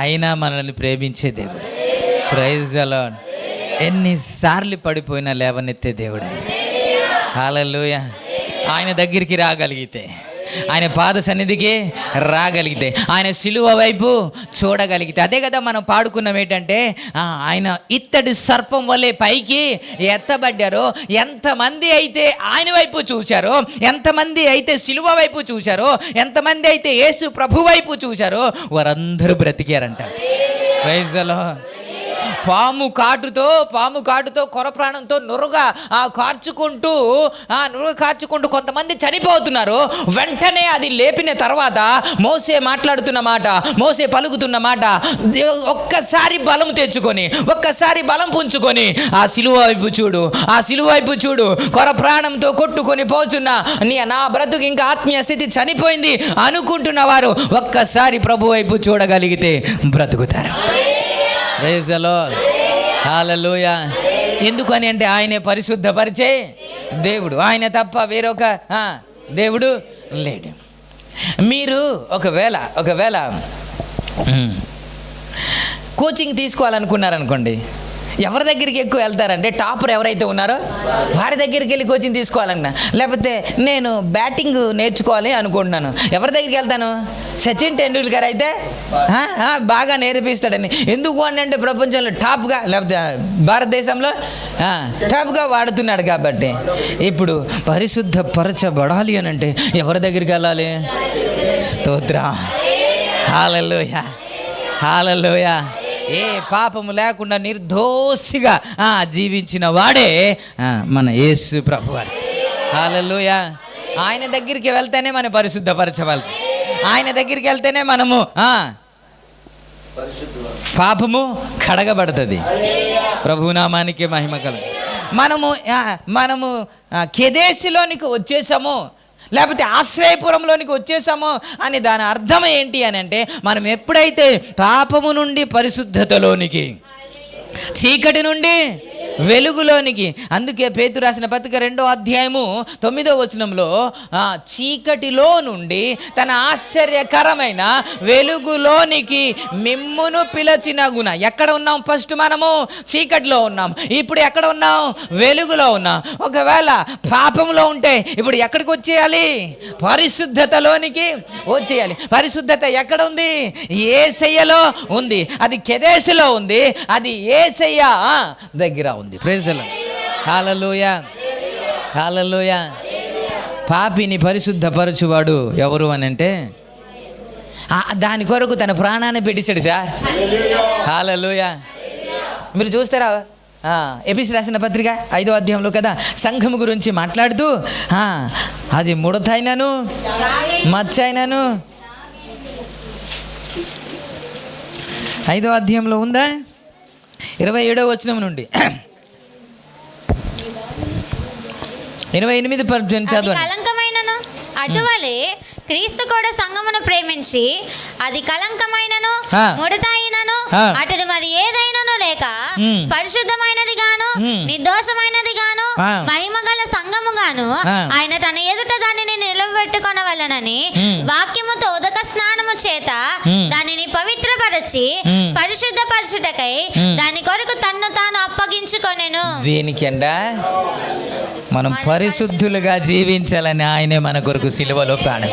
[SPEAKER 1] అయినా మనల్ని ప్రేమించే దేవుడు. Praise the Lord. ఎన్నిసార్లు పడిపోయినా లేవనెత్తే దేవుడు ఆయన. హల్లెలూయా. ఆయన దగ్గరికి రాగలిగితే, ఆయన పాద సన్నిధికి రాగలిగితే, ఆయన సిలువ వైపు చూడగలిగితే. అదే కదా మనం పాడుకున్నాం ఏంటంటే, ఆయన ఇత్తడి సర్పం వలె పైకి ఎత్తబడ్డారో, ఎంతమంది అయితే ఆయన వైపు చూశారో, ఎంతమంది అయితే సిలువ వైపు చూశారో, ఎంతమంది అయితే యేసు ప్రభు వైపు చూశారో వారందరూ బ్రతికారంట. Praise the lord. పాము కాటుతో కొర ప్రాణంతో నురగా కార్చుకుంటూ కొంతమంది చనిపోతున్నారు. వెంటనే అది లేపిన తర్వాత మోసే మాట్లాడుతున్న మాట, మోసే పలుకుతున్న మాట, ఒక్కసారి బలం తెచ్చుకొని, ఒక్కసారి బలం పుంజుకొని ఆ సిలువ వైపు చూడు, కొర ప్రాణంతో కొట్టుకొని పోతున్న నా బ్రతుకు ఇంకా ఆత్మీయ స్థితి చనిపోయింది అనుకుంటున్న వారు ఒక్కసారి ప్రభు వైపు చూడగలిగితే బ్రతుకుతారు. Praise the Lord. హల్లెలూయా. ఎందుకని అంటే ఆయనే పరిశుద్ధపరిచే దేవుడు. ఆయన తప్ప వేరొక దేవుడు లేడు. మీరు ఒకవేళ కోచింగ్ తీసుకోవాలనుకున్నారనుకోండి, ఎవరి దగ్గరికి ఎక్కువ వెళ్తారంటే టాపర్ ఎవరైతే ఉన్నారో వారి దగ్గరికి వెళ్ళి కోచింగ్ తీసుకోవాలన్నా, లేకపోతే నేను బ్యాటింగ్ నేర్చుకోవాలి అనుకుంటున్నాను, ఎవరి దగ్గరికి వెళ్తాను? సచిన్ టెండూల్కర్ అయితే బాగా నేర్పిస్తాడని. ఎందుకు అంటే ప్రపంచంలో టాప్గా, లేకపోతే భారతదేశంలో టాప్గా వాడుతున్నాడు కాబట్టి. ఇప్పుడు పరిశుద్ధపరచబడాలి అని అంటే ఎవరి దగ్గరికి వెళ్ళాలి? స్తోత్రం. హల్లెలూయా, హల్లెలూయా. ఏ పాపము లేకుండా నిర్దోషిగా జీవించిన వాడే మన యేసు ప్రభువారు. హల్లెలూయా. ఆయన దగ్గరికి వెళ్తేనే మనం పరిశుద్ధపరచవాలి. ఆయన దగ్గరికి వెళ్తేనే మనము పాపము కడగబడుతుంది. ప్రభునామానికి మహిమ కలుగు. మనము కెదేశులోనికి వచ్చేసాము, లేకపోతే ఆశ్రయపురంలోనికి వచ్చేసాము అని దాని అర్థం ఏంటి అని అంటే, మనం ఎప్పుడైతే పాపము నుండి పరిశుద్ధతలోనికి, చీకటి నుండి వెలుగులోనికి. అందుకే పేతురు రాసిన పత్రిక 2వ అధ్యాయము 9వ వచనంలో చీకటిలో నుండి తన ఆశ్చర్యకరమైన వెలుగులోనికి మిమ్మును పిలచిన గుణ. ఎక్కడ ఉన్నాం? ఫస్ట్ మనము చీకటిలో ఉన్నాం, ఇప్పుడు ఎక్కడ ఉన్నాం? వెలుగులో ఉన్నాం. ఒకవేళ పాపంలో ఉంటే ఇప్పుడు ఎక్కడికి వచ్చేయాలి? పరిశుద్ధతలోనికి వచ్చేయాలి. పరిశుద్ధత ఎక్కడ ఉంది? యేసయ్యలో ఉంది. అది కెదేశులో ఉంది, అది యేసయ్య దగ్గర ఉంది. Praise the Lord. Hallelujah, hallelujah. పాపిని పరిశుద్ధపరచువాడు ఎవరు అని అంటే దాని కొరకు తన ప్రాణాన్ని పెట్టేశాడు సార్. హల్లెలూయా. మీరు చూస్తారా ఎఫెసీయులకు రాసిన పత్రిక 5వ అధ్యాయంలో కదా సంఘము గురించి మాట్లాడుతూ అది ముడతైనను మచ్చైనను 5వ అధ్యాయంలో ఉందా? 27వ వచనం నుండి 28
[SPEAKER 2] కలంకమైనను అటువలే క్రీస్తు కూడా సంఘమును ప్రేమించి అది కలంకమైనను ముడతైనను అటుది మరి ఏదైనాను లేక పరిశుద్ధమైనది గాను నిర్దోషమైనది గాను మహిమ గల సంఘము గాను ఆయన తన ఎదుట దానిని నిలబెట్టుకొనవలెనని వాక్యముతో ఉదక స్నానము చేత దానిని పవిత్రపరచి పరిశుద్ధపరచుటకై దాని కొరకు తన్ను తాను అప్పగించుకొనెను.
[SPEAKER 1] దేనికండా? మనం పరిశుద్ధులుగా జీవించాలని ఆయనే మన కొరకు సిలువలో ప్రాణం.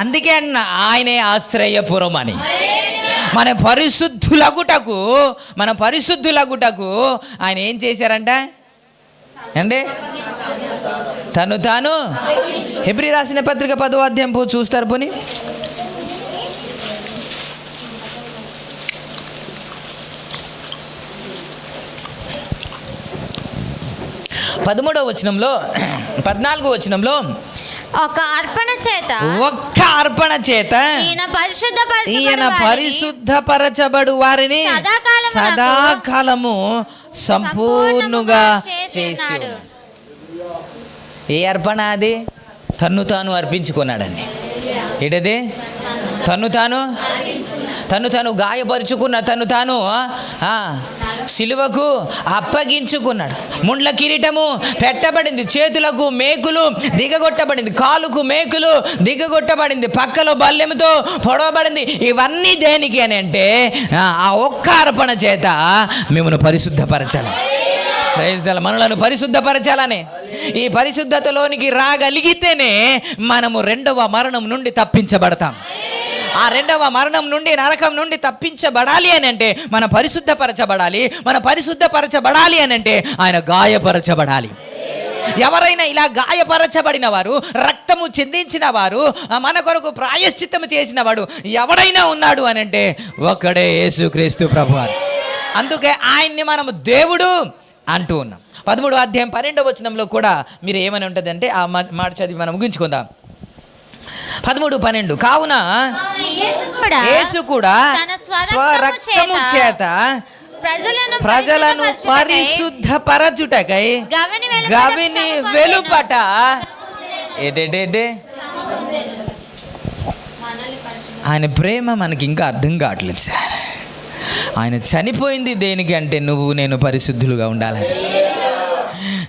[SPEAKER 1] అందుకే అన్న ఆయనే ఆశ్రయపురం అని. మన పరిశుద్ధులగుటకు ఆయన ఏం చేశారంట అంటే తను తాను. హెబ్రీ రాసిన పత్రిక 10వ అధ్యాయం చూస్తారు పోనీ. 13వ వచనంలో 14వ వచనంలో
[SPEAKER 2] ఒక్క అర్పణ చేత ఈయన
[SPEAKER 1] పరిశుద్ధపరచబడు వారిని సదాకాలము సంపూర్ణంగా చేశాడు. ఏ అర్పణ అది? తన్ను తాను అర్పించుకున్నాడండి. ఏంటది? తను తాను గాయపరుచుకున్న, తను తాను సిలువకు అప్పగించుకున్నాడు. ముండ్ల కిరీటము పెట్టబడింది, చేతులకు మేకులు దిగగొట్టబడింది, కాలుకు మేకులు దిగగొట్టబడింది, పక్కలో బల్లెముతో పొడవబడింది. ఇవన్నీ దేనికి అని అంటే ఆ ఒక్క అర్పణ చేత మిమ్మల్ని పరిశుద్ధపరచాలి. మనలను పరిశుద్ధపరచాలని. ఈ పరిశుద్ధతలోనికి రాగలిగితేనే మనము రెండవ మరణం నుండి తప్పించబడతాం. ఆ రెండవ మరణం నుండి, నరకం నుండి తప్పించబడాలి అని అంటే మనం పరిశుద్ధపరచబడాలి. మనం పరిశుద్ధపరచబడాలి అని అంటే ఆయన గాయపరచబడాలి. ఎవరైనా ఇలా గాయపరచబడిన వారు, రక్తము చెందించిన వారు, మన కొరకు ప్రాయశ్చిత్తము చేసిన వాడు ఎవడైనా ఉన్నాడు అని అంటే ఒక్కడే యేసుక్రీస్తు ప్రభువారు. అందుకే ఆయన్ని మనము దేవుడు అంటూ ఉన్నాం. 13వ అధ్యాయం 12వ వచనంలో కూడా మీరు ఏమని ఉంటుందంటే ఆ మాట చదివి మనం ముగించుకుందాం. 13:12 కావున యేసు కూడా స్వరక్తము చేత ప్రజలను పరిశుద్ధపరచుటకై గవిని వెలుపట ఆయన ప్రేమ మనకి ఇంకా అర్థం కావట్లేదు సార్. ఆయన చనిపోయింది దేనికి అంటే నువ్వు నేను పరిశుద్ధులుగా ఉండాలని,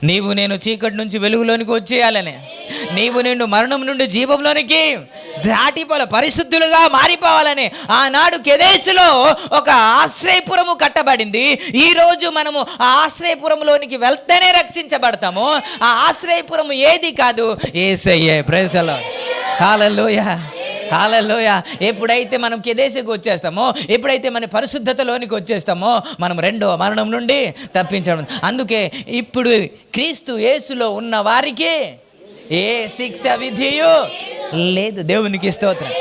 [SPEAKER 1] నీవు నేను చీకటి నుంచి వెలుగులోనికి వచ్చేయాలని, నీవు నేను మరణం నుండి జీవంలోనికి దాటిపోల పరిశుద్ధులుగా మారిపోవాలని. ఆనాడు కెదేశులో ఒక ఆశ్రయపురము కట్టబడింది. ఈరోజు మనము ఆ ఆశ్రయపురంలోనికి వెళ్తేనే రక్షించబడతాము. ఆ ఆశ్రయపురము ఏది కాదు, యేసయ్యే. Praise the Lord. Hallelujah, hallelujah. ఎప్పుడైతే మనం కెదేశకు వచ్చేస్తామో, ఎప్పుడైతే మన పరిశుద్ధతలోనికి వచ్చేస్తామో మనం రెండవ మరణం నుండి తప్పించడం. అందుకే ఇప్పుడు క్రీస్తు యేసులో ఉన్న వారికి ఏ శిక్ష విధియు లేదు. దేవునికి స్తోత్రం.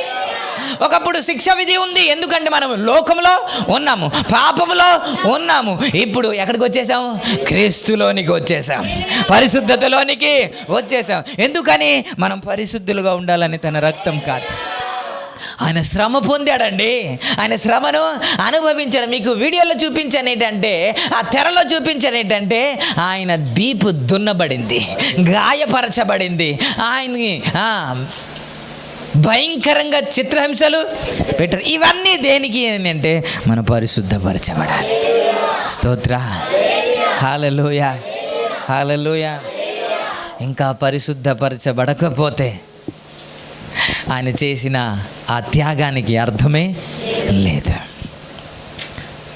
[SPEAKER 1] ఒకప్పుడు శిక్ష విధి ఉంది, ఎందుకంటే మనం లోకంలో ఉన్నాము, పాపములో ఉన్నాము. ఇప్పుడు ఎక్కడికి వచ్చేసాము? క్రీస్తులోనికి వచ్చేసాం, పరిశుద్ధతలోనికి వచ్చేసాం. ఎందుకని? మనం పరిశుద్ధులుగా ఉండాలని తన రక్తం కార్చి ఆయన శ్రమ పొందాడండి. ఆయన శ్రమను అనుభవించాడు. మీకు వీడియోలో చూపించాను ఏంటంటే, ఆ తెరలో చూపించాను ఏంటంటే, ఆయన వీపు దున్నబడింది, గాయపరచబడింది. ఆయనకి భయంకరంగా చిత్రహింసలు పెట్టారు. ఇవన్నీ దేనికి అని అంటే మనం పరిశుద్ధపరచబడాలి. స్తోత్ర. హల్లెలూయా, హల్లెలూయా. ఇంకా పరిశుద్ధపరచబడకపోతే ఆయన చేసిన ఆ త్యాగానికి అర్థమే లేదు.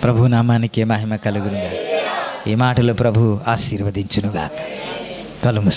[SPEAKER 1] ప్రభు నామానికి మహిమ కలుగునుగా. ఈ మాటలు ప్రభు ఆశీర్వదించునుగా. కలుము.